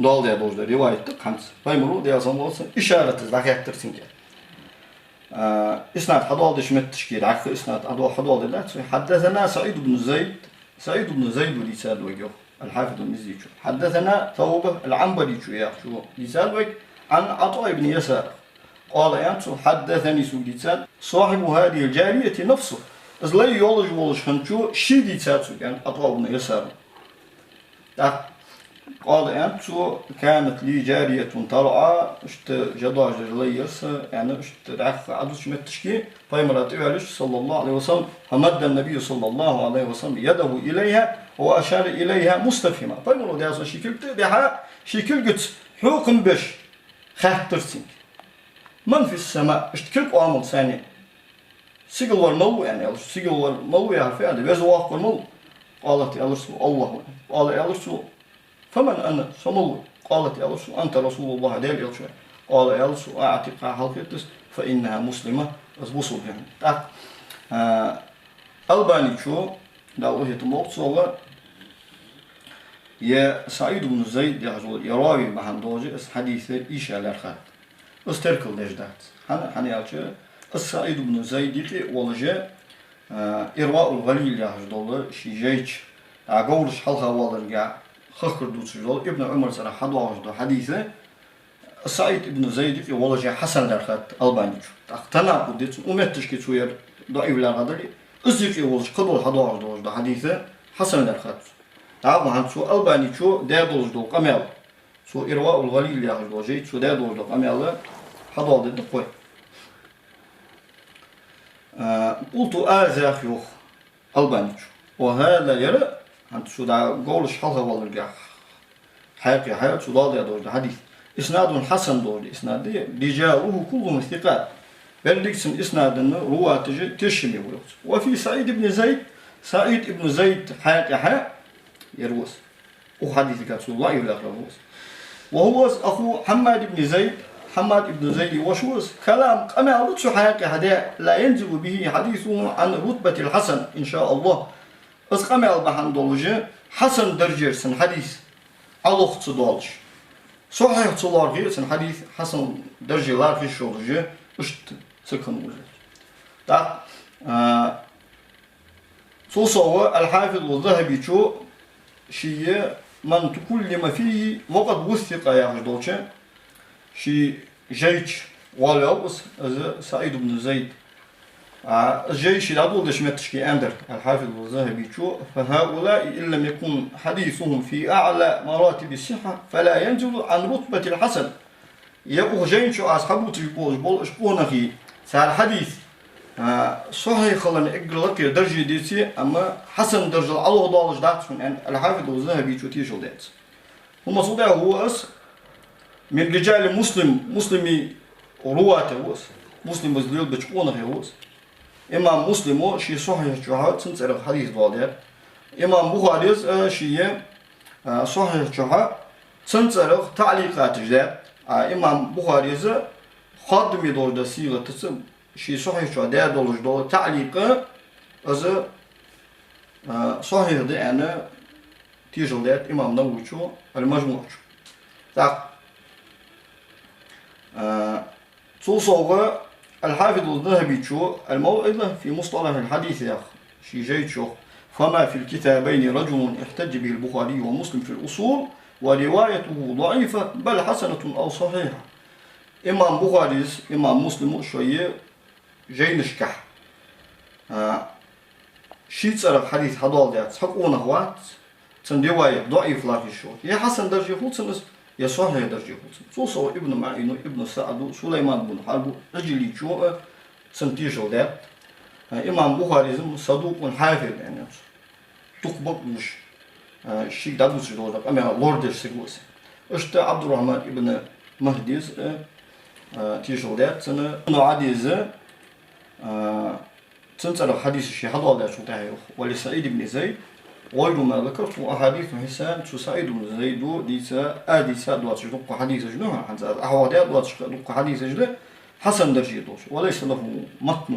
Speaker 1: doğal diye doğru rivayettir, kanıt. Baymalı diyorsan olsun işareti dağıttır çünkü. إسناد حضال دشمت تشكيل عخ إسناد حضال ده حدثنا سعيد بن زيد ولسان وجهه الحافظ المزي حدثنا ثوبه العنبري شو لسان عن عطاء بن يسار قال ينسو حدثني سوليتان صاحب هذه الجارية نفسه إذ لا يولج خنشو شي لسان يعني عطاء بن يسار قال ينسو كانت لي جارية ترعى اشت جداج ليس يعني اشت عف عدو شمت تشكي فيمرات إعلش صلى الله عليه وسلم فمد النبي صلى الله عليه وسلم يده إليها وأشار إليها مستفهما فيمرو دياسا شكلت ديها شكل قلت حكم بش خاطرسين من في السماء اشتكل قامل ثاني سيقل والمو يعني سيقل والمو يا فعلا بيزواق والمو قالت يا رسول الله قال يا رسول فمن أنا سمو قالت يا رسول أنت رسول الله ديال يلشوا قال يا رسول أعتقها حلقتس فإنها مسلمة أزبوصوا يعني ألباني شو دعوه يتموت صلى يا سعيد بن زيد يراوي بحن دوجة حديث إيشا لرخات استركل لجدات هن يالشوا السعيد بن زيد يقي ولجة إرواء الغليل يحجدوله شي جيش قولش حلقة والرجع خخر دوتشدول ابن عمر صراحة حدوه حديثه سعيد بن زيد في ولجة حسن درخات ألباني اقتنع بديت ومتش كتوير ضعيف لغدري أزيك ولج قدول حدوه حديثه حسن درخات تعرفوا عن شو ألباني شو دادوج دو قمال شو إرواء الغليل يحجدو جيت شو دادوج دو قمال حدوه دي قوي قلت آزاخ يوخ ألباني وهذا يرى عند شو دا قولش حلقة والرجع حياة شو ضاضي دور حديث إسناد حسن دور إسناد رجاله كلهم ثقات بلدكسن إسناد رواة تشمي وفي سعيد بن زيد حياة يروس وحديث رسول الله يروس وهو أخو حماد بن زيد وشوس كلام أما أردت حياة هذا لا ينزل به حديثه عن رتبة الحسن إن شاء الله أسقام البحن دولجة حسن درجة حديث على خط دولج صحيح تلاقي سن حديث حسن درجة لا في شورجة اشت سكن وجه تا صوصوا الحافظ الذهبي شو شيء من تكلم فيه وقد وثق يا دولجة شي جيش واليوس سعيد بن زيد الجيش العدو دشمتشكي أندر الحافظ الذهبي شو فهؤلاء إن لم يكن حديثهم في أعلى مراتب الصحة فلا ينزل عن رتبة الحسن يقول جين شو أصحابه تقول بول إشبونا في سال حديث صحيح خلنا إقرأ لك درجة ديتي أما حسن درجة الله ضالج دات من الحافظ الذهبي شو تيجو دات هم صدق هو من رجال مسلمي رواته وس مسلم بزليل بتشقونه وس إمام مسلم شيء صحيح جهة تنسر الحديث بعده إمام بخاري شيء صحيح جهة تنسر تعليقات جده إمام بخاري خادم يدور ده سيرة تسم شيء صحيح جهة ده دور تعليق از صحيح ده أنا تيجي ده إمام نووي شو المجموع شو تاع تصوغ الحافظ الذهبي شو الموعظة في مصطلح الحديث يا أخ شي جيد شو فما في الكتابين رجل احتج به البخاري ومسلم في الأصول وروايته ضعيفة بل حسنة أو صحيحة إمام بخاري إمام مسلم شوية جاي نشكح شي تصرف حديث حضال ديات حقونه وات تن رواية ضعيف لاكي شو يا حسن درجة خلص يا صحيح درجة خلص صو ابن معين ابن سعد سليمان بن حرب رجلي شو سنتيجو ده إمام بخاري صدوق حافظ يعني تقبض مش شيء دادوس جدودك أما لوردش سجوس أشت عبد الرحمن ابن مهديز تيجو ده سنة عاديز تنسى حديث الشيء هذا ولا شو تعرف ولسعيد بن زيد غير ما ذكرت أحاديث حسان سعيد بن زيد ديسا أديسا دواتش دق حديث جنوها عن أحوادات دواتش دق حديث جنوه حسن درجة دوش وليس له متن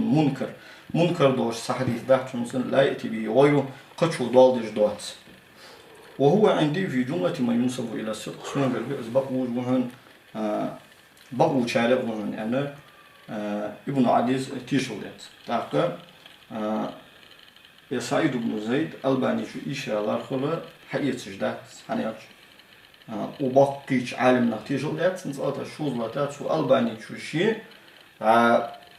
Speaker 1: منكر دوش صحديث بحث مثلا لا يأتي به غيره قدشو دوالدش دوات وهو عندي في جملة ما ينسب إلى الصدق سنة بالبئس بقو شارع وهن أنا ابن عديز تيشولات تاقى يا سعيد بن زيد ألباني شو إيشا لارخلا حقيقة سجدات حنياج وباقيش عالم نتيجولات سنسألتا شوزلاتات شو ألباني شو شيء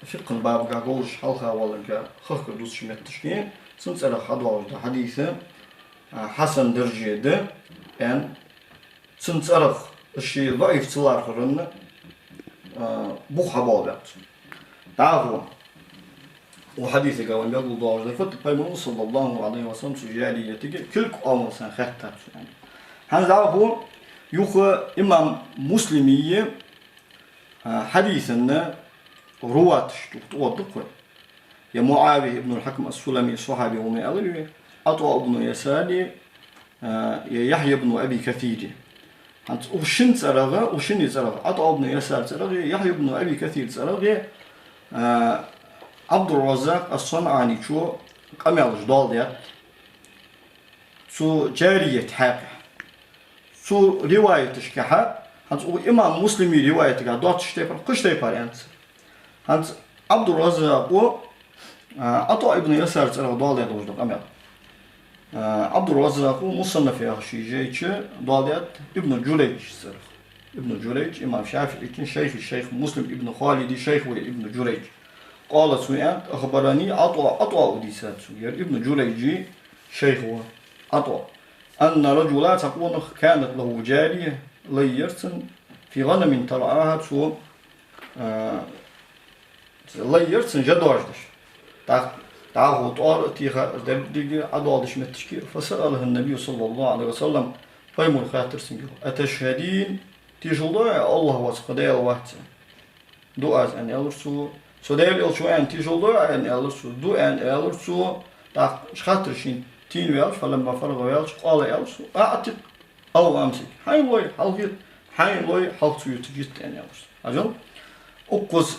Speaker 1: فقن باب قاقولش حلقة ولا خلق دوس شمتشكين سنسأل حدوار ده حديثة حسن درجة ده يعني سنسأل الشيء ضعيف تلار خرنا بوخ بابات تعرفوا وحديثك وان يقول دور ده فت بيمون صلى الله عليه وسلم سجاليتك كل قوم سن خطت يعني هذا هو يخ امام مسلميه حديثنا روات توضق يا معاويه ابن الحكم السلمي الصحابي وما أغلبه عطاء بن يساري يحيى بن ابي كثير هانت وشن ترغى وشن ترغى عطاء بن يسار ترغى يحيى بن ابي كثير ترغى عبد الرزاق الصنعاني شو قميلش دول ديت شو جارية حاجة شو رواية تشكحها هانت إمام مسلمي رواية تكا دوت تشتيبر قش تيبر أنت هانت عبد الرزاق و عطاء ابن يسار ترغى دول ديت وجد قميل عبد الرزاق مصنف يا شي جيتش دول ديت ابن جريج سرخ ابن جريج إمام شافعي كان الشيخ مسلم ابن خالد شيخ ابن جريج قال سويان أخبرني عطاء ديسات سوير ابن جريجي شيخ عطاء أن رجلا تقول كانت له جارية ليرسن في غنم ترعاها سو ليرسن جدوجدش تعهو طار تيخا دبدي عضادش متشكي فسأله النبي صلى الله عليه وسلم فيمر خاطر سنجو أتشهدين تيجلوا الله واسقدي الوقت دعاء أن يلرسو Så det er jo en tijolder en ellers så du en ellers så da schatter sin 10 vel فلما فرغ vel قال ellers أعتق أو أمسك هاي لوي حلت يتجت en ellers أجل أقص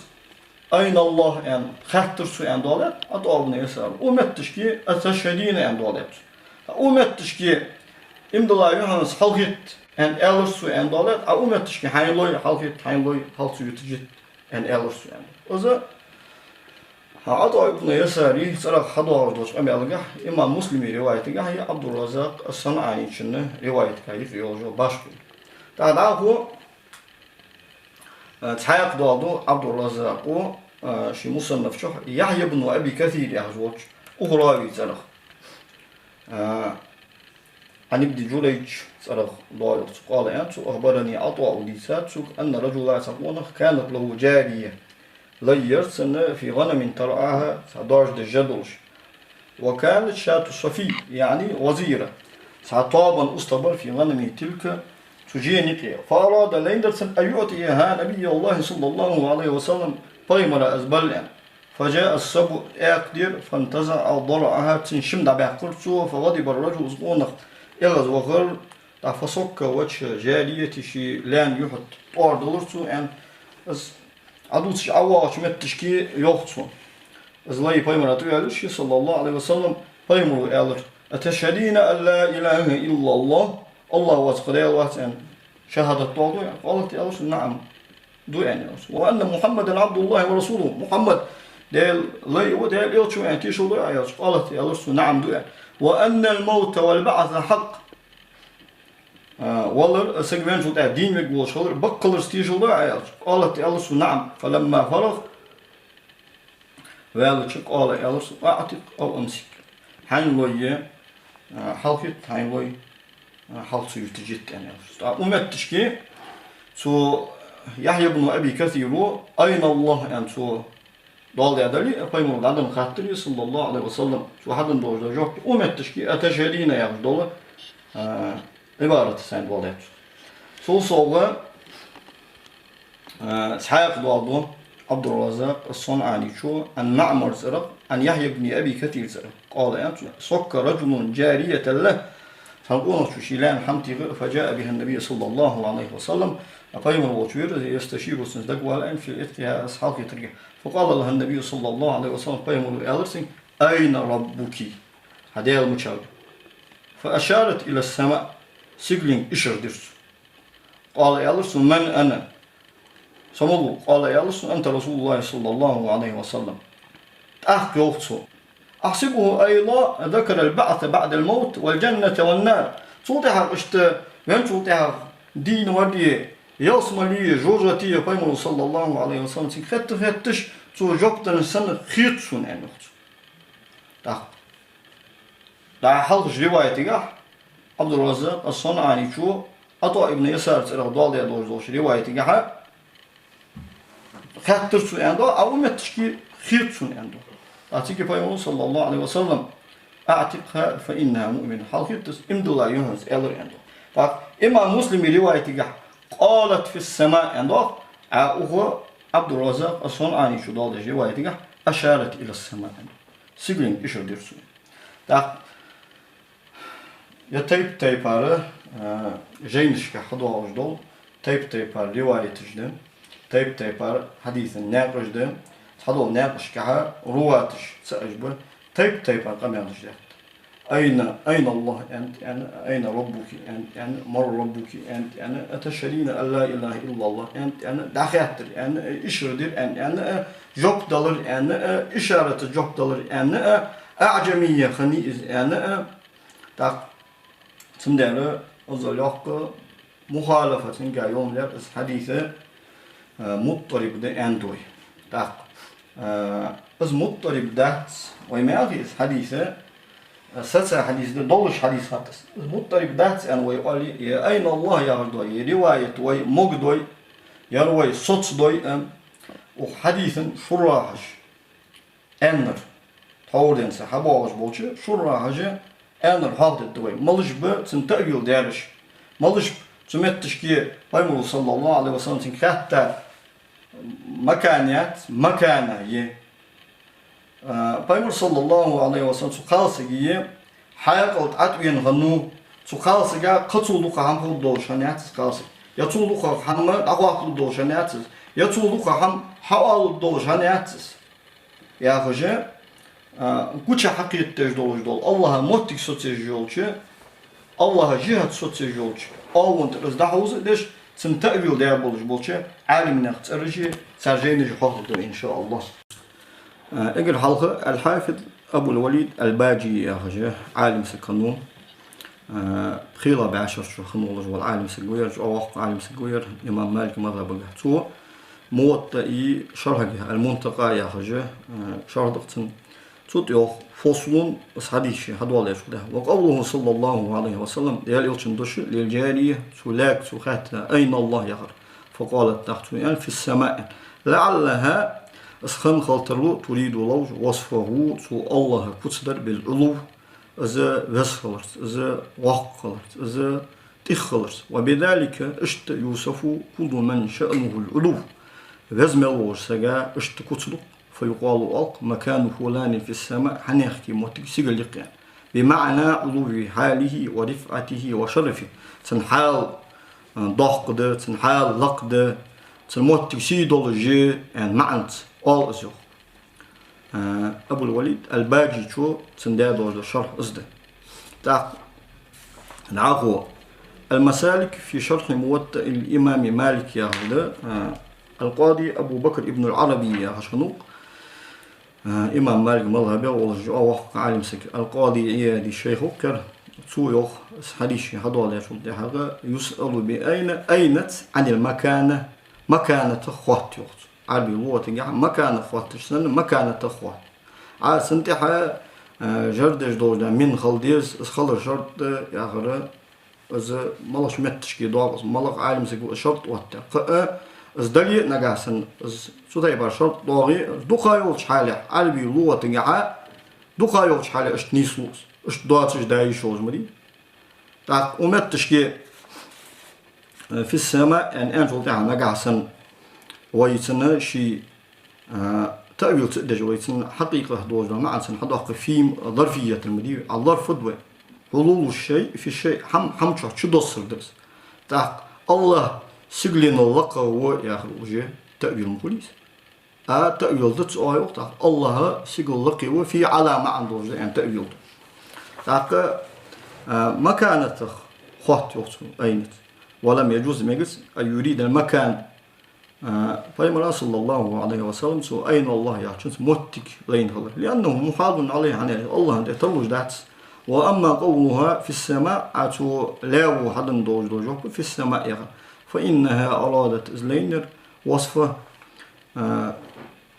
Speaker 1: أين الله en خاطر سو en دولت أضربنا يسار ومتشكي أتشهدين en دولت ومتشكي إمدلا يوحنس حلت en ellers سو en دولت ومتشكي هاي لوي حلت يتجت en ellers سو en وذا عطاء ابن يساري صراحة حضور دوش أمي ألقاه إمام مسلمي روايتك هي عبد الرزاق الصنعاني شنه روايتك هي في يوجو باشكو تعرفوا تحقق دادو عبد الرزاق شي مصنف شح يحيى بن أبي كثير يحزوج أخراوي صراحة عن ابن جريج صراحة ضايق قال أنت أخبرني عطاء ديسات أن رجلا تقول كانت له جارية ليرسن في غنم ترعاها 11 الجدلش وكانت شاة الصفي يعني وزيرة طابا أصطبر في غنم تلك سجينك فأراد ليندرسن أن يعطيها نبي الله صلى الله عليه وسلم طيمر أزبل فجاء السبع أقدر فانتزع ضرعها تنشم دع قرصه فغضب الرجل صغونخ إغز وغر فصك وجه جارية شي لان يحط طور دلرسو أن عدوش عواش متشكي يوختسو از لا يبايمر أتويالش صلى الله عليه وسلم بايمر ألر أتشهدين أن لا إله إلا الله الله واتقدي واتن شهادة طوضو يعني قالت يا رسول نعم دو يعني وأن محمد عبد الله ورسوله محمد ديل لي وديل يلشو يعني تيشو دو يعني قالت يا رسول نعم دو يعني وأن الموت والبعث حق والله سجمن شو ده دين مقبول شغل بقلر تيشو دو يعني قالت يا رسول نعم فلما فرغ وقال قال يا رسول أعتق أو أمسك حين لوي حلقت حين لوي حلق سيرتجت يعني أمتشكي سو يحيى بن أبي كثير أين الله يعني سو ضال يدلي قيموا العدم خاطري صلى الله عليه وسلم سو حد دور جوك أمتشكي أتشهدين يا دول عبارة سين ضالات سو صوغ سحاق ضالون عبد الرزاق الصنعاني شو عن معمر سرق عن يحيى بن أبي كثير سرق قال أنت صك رجل جارية له فنقول شيلان حمتي فجاء بها النبي صلى الله عليه وسلم أقيم الوتير يستشير سنزدق الآن في إتيها أصحاب يترجع فقال له النبي صلى الله عليه وسلم قيم الألرسين أين ربك هذا المشاور فأشارت إلى السماء سجلين إشر درس قال يا ألرسين من أنا سمولو قال يا ألرسين أنت رسول الله صلى الله عليه وسلم أخ يوفصو أحسبه أيضا ذكر البعث بعد الموت والجنة والنار صوتها قشت وين صوتها دين ودي يوصم لي جورتي قيمه صلى الله عليه وسلم خدت فتش تو جبتن السنة خيط سون يعني دا حلقش رواية عبد الرزاق الصنعاني شو عطاء ابن يسار ترى ضال يا دوش رواية خدت سون يعني أو متشكي خيط سون يعني أعطيك قيمه صلى الله عليه وسلم أعتقها فإنها مؤمنة حلقت إمد الله يونس إلر يعني إمام مسلم رواية قالت في السماء عنده وهو عبد الرزاق الصنعاني شو ضال رواية أشارت إلى السماء عنده سجلين إيش درسون يا تيبار جينش كحضوا أجدول تيبار رواية جدا تيبار حديث ناقش ده حضوا ناقش كها رواتش سأجبر تيبار قام جدا أين الله أنت يعني أين ربك أنت يعني مر ربك أنت يعني أتشهدين أن لا إله إلا الله أنت يعني دخاتر يعني إشردر يعني جوب دولار يعني إشارة جوب دولار يعني أعجمية خنيز يعني تاق سمدنا أزلق مخالفة كيوم لا حديثة مضطرب ده أندوي تاق بس مضطرب ده وما في حديثة سلسلة حديث ده دولش حديث هاتس مضطرب دهت أن ويقول أين الله يا رضوي رواية وي مقدوي يروي صوت دوي وحديثا شراحش أنر تقولين سحباش بولش شراحش أنر حاضر دوي ملش بتنتقل دارش ملش تمتش كي قيمه صلى الله عليه وسلم تنكحت مكانة يه Peygamber sallallahu aleyhi ve sellem sukalsıgiye hayat atviyen hanu sukalsıga kaçuluk ham doğuşanyatsız kalsın. Yaçuluk ham aqwaqlı doğuşanyatsız. Yaçuluk ham havalı doğuşanyatsız. Ya hoca kuça hakiyette doğuşdol. Allah'a mottik sosyal yolcu. Allah'a cihat sosyal yolcu. Avund ızdahuz deş sin tevil değer bolcu. Alimine tsarıcı sarjeynici haqlıdır inşallah. اقرا حلقة الحافظ أبو الوليد الباجي يا رجال عالم سكنون خيرة بعشر شو خنولج والعالم سكوير أو عالم سكوير إمام مالك مذهب الجحتو موطئي شرحه المنطقة يا رجال شرح دقتن صوت يوخ فصلون حديث هدول يشوف ده وقوله صلى الله عليه وسلم يال يلشن دش للجارية سلاك سخات أين الله يغر فقالت تحت في السماء لعلها أسخن خالترو تريد لوج وصفه سو الله كتسدر بالعلو إذا وصفلرت إذا وقلرت إذا تخلص وبذلك اشت يوسف كل من شأنه العلو وزمل سجا اشت كتلو فيقال ألق مكان فلان في السماء حنيختي موتك سيغل بمعنى علو حاله ورفعته وشرفه تنحال ضغط تنحال لقد تنموتك سيدولوجي ان معنت all أزيو أبو الوليد الباجي شو تندادو شرح أزده نعاقو المسالك في شرح موطأ الإمام مالك يا هذا القاضي أبو بكر ابن العربي يا هشنوق إمام مالك مذهبه والجوع وقع عالم سك القاضي عيادي الشيخ كر سويخ حديث هذول يا شو ده يسأل أين عن المكانة مكانة خوات يوت عربي لغة يعني مكانة خوات سن مكانة خوات سنتها جردش دوجدا من خلديز خلر شرط يا غرا از مالش متشكي دوغ مالك عالم سك شرط وقت از دلي نجاسن از سوتاي بار شرط دوغي دوخايول شحالة عربي لغة يعني دوخايول شحالة اش نيسوس اش دواتش داي شوز مري تاع ومتشكي في السماء ان انجل تاع نجاسن ويتنا شي تأويل تقدر ويتنا حقيقة دوجدا مع سن حدق في ظرفية المدير الظرف فدوى حلول الشيء في الشيء حم شو دوسر درس تاع الله سجلنا اللقا هو ياخذ تأويل مقوليس تأويل ذات آية تاع الله سجل لقي وفي علامة عنده يعني تأويل تاع مكانة خط يوصل أينت ولم يجوز مجلس أن يريد المكان فإما صلى الله عليه وسلم سو أين الله يعشن موتك لين هذا لأنه محال عليه يعني الله أنت تلوج دات وأما قولها في السماء عتو لا حد دوج في السماء يغ فإنها أرادت زلينر وصفه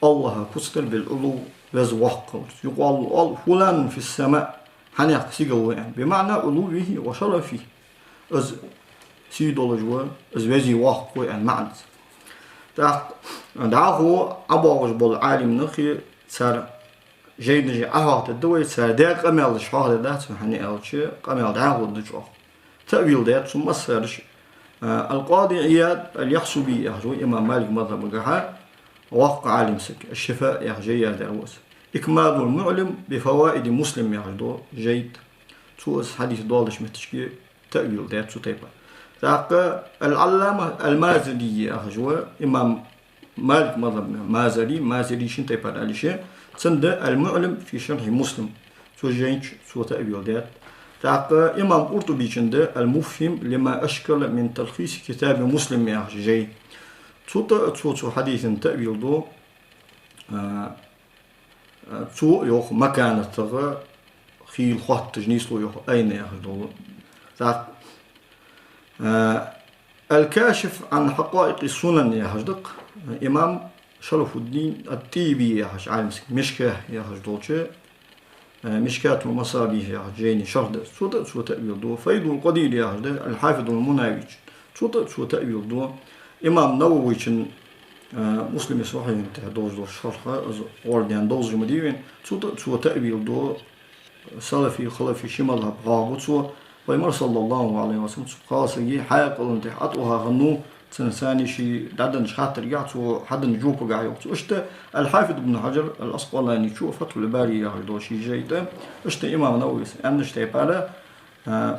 Speaker 1: الله كستر بالعلو وزوق يقال فلان في السماء حنيق سيقوا يعني بمعنى علوه وشرفه از سيدولجوا از وزي وق يعني معنى دعاه أبوج بالعالم نخي صار جيد نجي أهات الدوي صار داق أمل شهادة ذات سبحانه ألشي أمل دعاه الدجوا تأويل ذات ثم صارش القاضي عياد اليحسبي يهجو إمام مالك مذهب الجحا وقع عالم سك الشفاء يهجي دعوس إكمال المعلم بفوائد مسلم يهجو جيد توس حديث دولش متشكي تأويل ذات سوتيبا العلامة المازري يهجو إمام مالك مذهب مازري شنتي بعد عليه سند المعلم في شرح مسلم سو جينش سو تأويل ذات إمام قرطبي شند المفهم لما أشكل من تلخيص كتاب مسلم يا جي تو حديث تأويل دو تو يوخ مكانة تغى خيل خط تجنيس لو يوخ أين يا دو الكاشف عن حقائق السنن يا هجدق إمام شرف الدين التيبي يا هج عالم مشكاه يا هج دولشة مشكاة المصابيح يا جيني شرد سو تأويل دو فيض القدير يا هج الحافظ المناوي سو تأويل دو إمام نووي مسلم صحيح انتهى دوز شرحه ورديان دوز مديرين سو تأويل دو سلفي خلفي شمالها بغابو سو ويمر صلى الله عليه وسلم خاصة حياة قلنت أطوها غنو سنساني شي دادن شحات رجعت وحد نجوب قاع يوقت اشت الحافظ ابن حجر الأسقلاني شو فتح الباري يهدو شي جيدا اشت إمام نووي أن اشتي بالا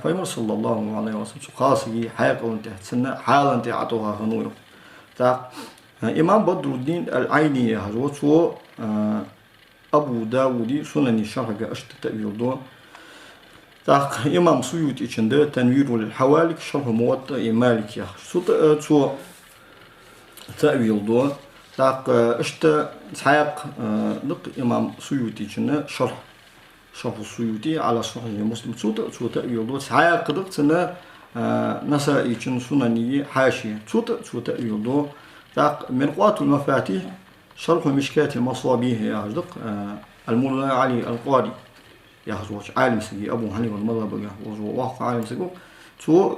Speaker 1: فيمر صلى الله عليه وسلم خاصة حياة قلنت سنة حالا انت أطوها غنو تا إمام بدر الدين العيني يهدو سو أبو داودي سنني شرح اشت تأويل دو إمام سيوطي içinde تنوير للحوالك شرح موطأ مالك يا سو تأويل دو اشت سحاق لق إمام سيوطي içinde شرح السيوطي على صحيح مسلم سو تأويل دو سحاق دق سنة نسائي için سنني حاشية سو تأويل دو مرقات المفاتيح شرح مشكاة المصابيح يا هجدق المولى علي القاضي يهزوج عالم سجي أبو حنيفة المذهب يهزو واقع عالم سجو تو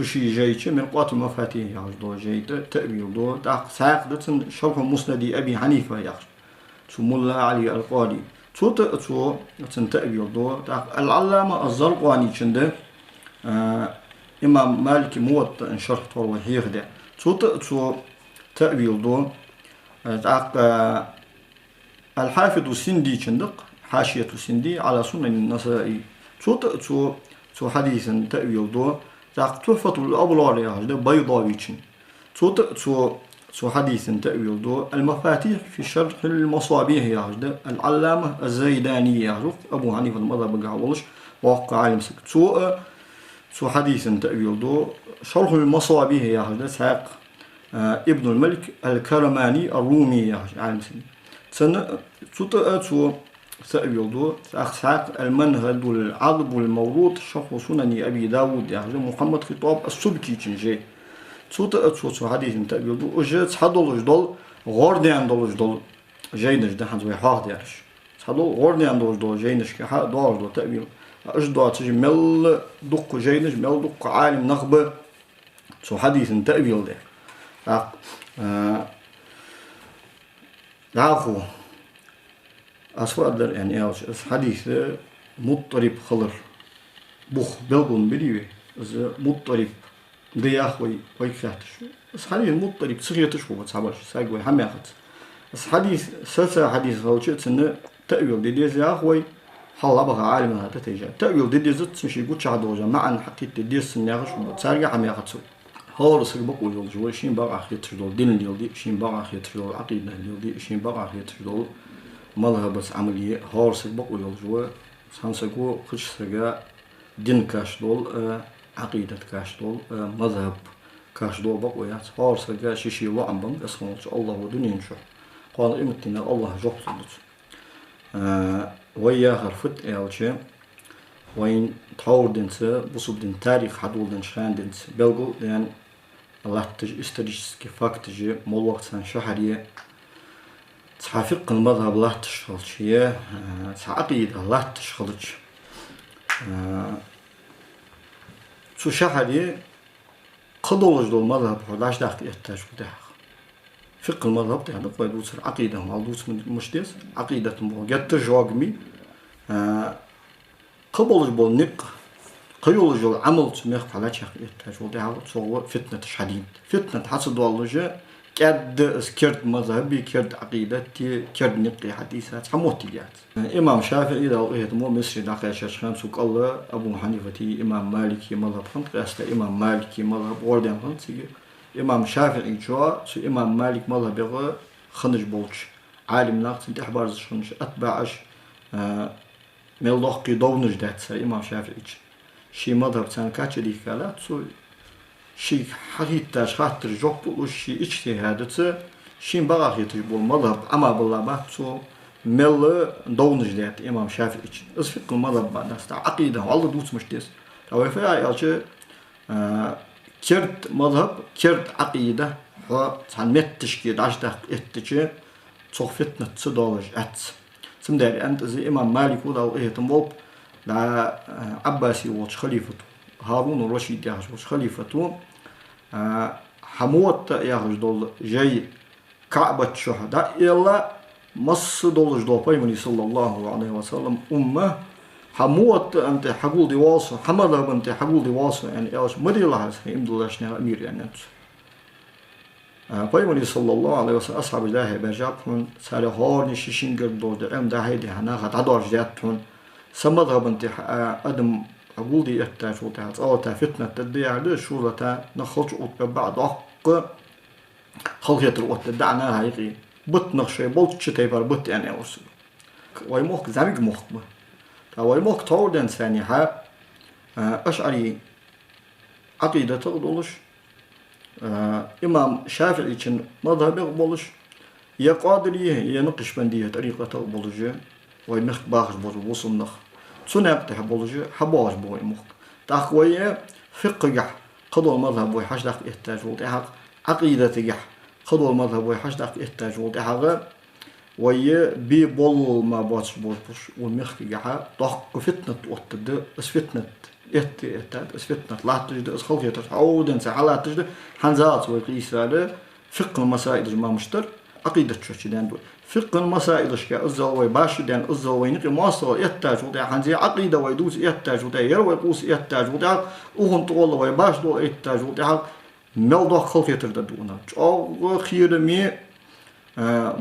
Speaker 1: شي جايتش من قوات المفاتيح يهزو جايت تأويل دو تاق ساق دتن شرح مسندي أبي حنيفة يهز تو ملا علي القاضي تو تن تأويل دو تاق العلامة الزرقاني شنده إمام مالك موت إن شرح طول هيغدا تو تأويل دو الحافظ السندي چندق حاشية السندي على سنن النسائي تو حديث تأويل دو تحفة الأبرار يهجد بيضاوي چن تو حديث تأويل دو المفاتيح في شرح المصابيح يهجد العلامة الزيداني يهجد أبو حنيفة المذهب قاولش وقع عالم سك تو حديث تأويل دو شرح المصابيح يهجد ساق ابن الملك الكرماني الرومي يهجد عالم سك تو تأويل دو ساق المنهج العضب الموروث شرح سنن أبي داود يهجد محمد خطاب السبكي چنجي تو حديث تأويل دو أجت حدولش دول غورديان دولش دول جينش ده حنزوي حاض يارش حدول غورديان دولش دول جينش كحا دولش دول تأويل أجدوا تجي مل دق جينش مل دق عالم نخبة تو حديث تأويل ده عفو أسوأ يعني إيش حديث مضطرب خلر بخ بلغن بديوه مضطرب ضياخ وي كاتش بس حديث مضطرب صغيرتش هو تصابرش ساقوي هم ياخد بس حديث سلسلة حديث غلطة إنه تأويل دي زياخ وي حلا بقى عالم هذا تيجا تأويل دي زت مش يقول شعد وجا معا حقيقة دي سنياخش وتسارع هم ياخد سوي هو رسول بقول يلجوا شين بقى أخير تجدول دين اليلدي شين بقى أخير تجدول عقيدة اليلدي شين بقى أخير تجدول مذهب بس عملية هو رسول بقول يلجوا سانسقو خش سجا دين كاش دول عقيدة كاش دول مذهب كاش دول بقويات هو رسول شيء الله عم بند اسمه الله ودنيا شو قال إمتنا الله جوب صدق ويا هرفت ألشة وين تحول دنس بصوب دن تاريخ حدول دن شان دنس بلغو لأن الله تج استريسك فاكتج مولوك سان شهرية تحافق المذهب الله تشغل شيء تعقيد الله تشغلش شو شهرية قدولج دول مذهب هلاش داخل يحتاج وده فقه المذهب ده هذا قيد وصل عقيدة معلوس من مشتيس عقيدة مو جت جواجمي قبولج بول نق قيولج العمل تميخ على شيء يحتاج وده هذا صور فتنة شديد فتنة حسد والله كرد كرد مذهبي كرد عقيدتي كرد نقي حديثات حموتيات إمام شافعي إذا وقيت مو مصري داخل شاشخان سوق الله أبو حنيفة إمام مالكي مذهب خنط قياس إمام مالكي مذهب وردان خنط إمام شافعي جوا سو إمام مالك مذهب يغ خنج بولش عالم ناقص انت أحبار خنج أتباعش ملوخ دونج دات إمام شافعي شي مذهب سان كاتش دي كالات سو شي حقيقة خاطر جوب وشي اجتهاد شي بقى يتجبول مذهب أما بالله ما سو مل دونج دات إمام شافعي أصفق المذهب بعد است عقيدة والله دوس مش ديس أو فيها يالش كرد مذهب كرد عقيدة وصان متشكي عشدة اتجاه صوف فتنة صدالج أتس سمداري أنت زي إمام مالك ودا وإهتمام دا عباسي وش خليفته هارون الرشيد ياهج وش خليفته حموت ياهج دول جاي كعبة شهداء إلا مص دولج دول بيمني صلى الله عليه وسلم أمه حموت أنت حقول دي واصل حمد أنت حقول دي واصل يعني إيش مدي الله هسه إمد الله شنو أمير يعني بيمني صلى الله عليه وسلم أصحاب الله برجعهم سال هارني شيشين قرد دود علم ده هيدي هنا قد عدار جاتهم سمدها بنت أدم حقول دي إحتاج وتاعت أو تفتنة تدي على شو لتا نخرج بعد أق خلقية الوقت دعنا هاي بط نخشى بولت شتى بار بط يعني أوصل ويموك زميق مخبه ويموك تودن ثاني ها أشعري عقيدة تغضلش إمام شافعي كان مذهب يقبلش يقادريه ينقش بنديه طريقة تقبلش وينخ باخش بوجو وصل نخ تناق تحبلش حباش بوي مخ تاخوية فقه جح قدو المذهب ويحش داخل إحتاج وتحق عقيدة جح قدو المذهب ويحش داخل إحتاج وتحق ويا بي بول ما باتش بوش والمخ جح ضحك فتنة وتد اس فتنة إتاد اس فتنة لا تجد اس خلقية تعود انت على تجد حنزات ويقيس هذا فقه المسائل ما مشتر عقيدة شدان فقه المسائل إشكا الزوي باش دان الزوي نقي مواصل يحتاج وده حنزي عقيدة ويدوس يحتاج وده يروي قوس يحتاج وده وهم طول وي باش دول يحتاج وده ملدو خلق يترددونا أو خير مي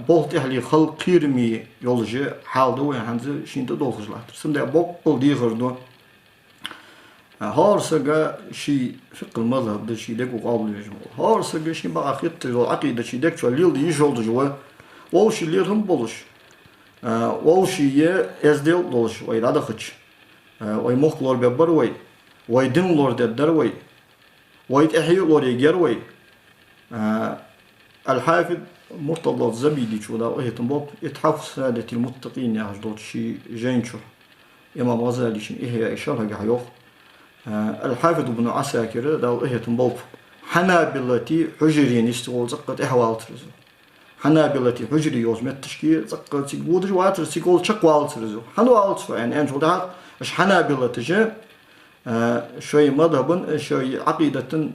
Speaker 1: بولت أهلي خلق خير مي يولجي حال دو حنزي شين تدولش لاتر سنده بقل دي غردو هارسجا شي فقه المذهب ده شي ديك وقابل يجمع هارسجا شي بقى خيط عقيدة شي ديك شو الليل يجول جوا ووشي اللي هم بولش ووشي ازدل دولش وي هذا خش وي مخلور ببر وي دين لور ددر وي تحيي لور يجر الحافظ مرتضى الزبيدي شو ده وهي تنبط يتحف سادة المتقين يا هجدوت شي جينشو إمام غزالي شن إيه إشارة قحيوخ الحافظ ابن عساكر ده وهي تنبط حنابلتي حجرين يستغل زقة إحوال ترزو حنابلتي حجري يوزمت تشكيل زقة تقودش واتر تقول شقوال ترزو حنوال ترزو يعني أنجو ده إيش حنابلتي جا شوي مذهبا شوي عقيدة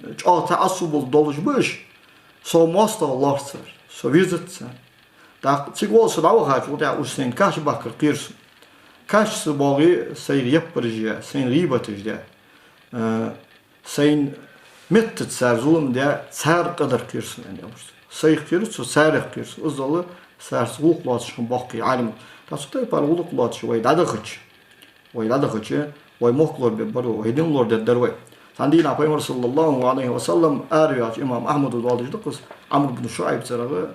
Speaker 1: تعصب الدولج بش سو موستا الله سر سو ويزت سر دا تقول سبعة خاش وده وسين كاش بكر قيرس كاش سباغي سير يبرجيا سين ريبة تجدا سين متت سر ظلم ده سر قدر قيرس يعني سير قيرس وسر قيرس أزل سر سوق لاتشون باقي عالم تاسوتي بارولق لاتش ويد عدخش ويد عدخش ويمخلور ببرو ويدين لور ددروي عندنا پیغمبر صلى الله عليه وسلم آرياج إمام أحمد ودالج دقص عمرو بن شعيب سرغه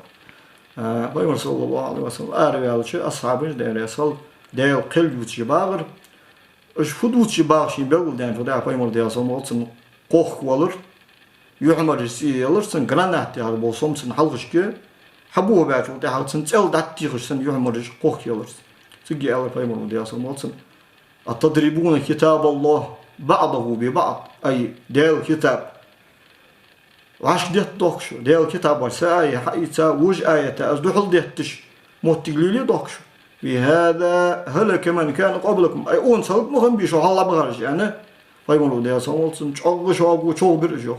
Speaker 1: پیغمبر صلى الله عليه وسلم آرياج أصحابه ده رسول ده قلب وتجبار إيش فدوت جبار شيء بقول ده فده پیغمبر ده صلى الله عليه وسلم قوخ ولر يعمر يسيلر سن جرانات يعني بوسم سن حلقش كه حبوه بعد وده حال سن تل دتيغش سن يعمر قوخ يلر تجي على پیغمبر ده صلى الله عليه وسلم أتضربون كتاب الله بعضه ببعض أي ديل كتاب وعش ديت دوكشو ديل كتاب ورساية حقيقة وج آية أزدحل ديتش موتقليلي دوكشو بهذا هلك من كان قبلكم أي أون سلط مهم بيشو حالا بغارج يعني فايمولو ديال سمولتن تشوغ شوغ تشوغ برجو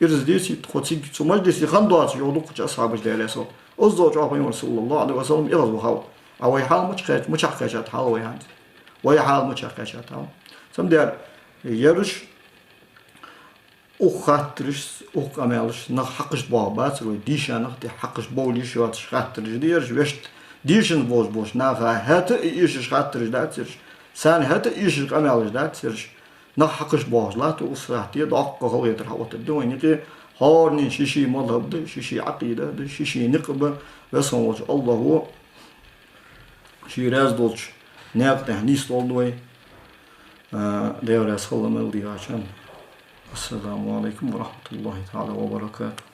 Speaker 1: يرز ديسي تخوتيك تسمج ديسي خندوات يودوك أصحاب ديال يسو أزدوج فايمول صلى الله عليه وسلم إغزو حاول أو حال مشخشات حال ويهاند ويحال مشخشات حال سم ديال yarış uxattırış uxamelış na haqqış bağbat roy dişanıq de haqqış boliş yat şattırış diyarış veşt dişin boş na hata iş şattırış datsır sen hata iş qamelış datsır na haqqış bağlat usrat diye daqqa qoydur havat döni ki harnin şişi mazhabdı şişi aqida şişi niqba ve sonuç Allahu şiraz dolç ne tehnis oldu devre sallam el diyacın. Esselamu aleyküm ve rahmetullahi teala ve berekatuhu.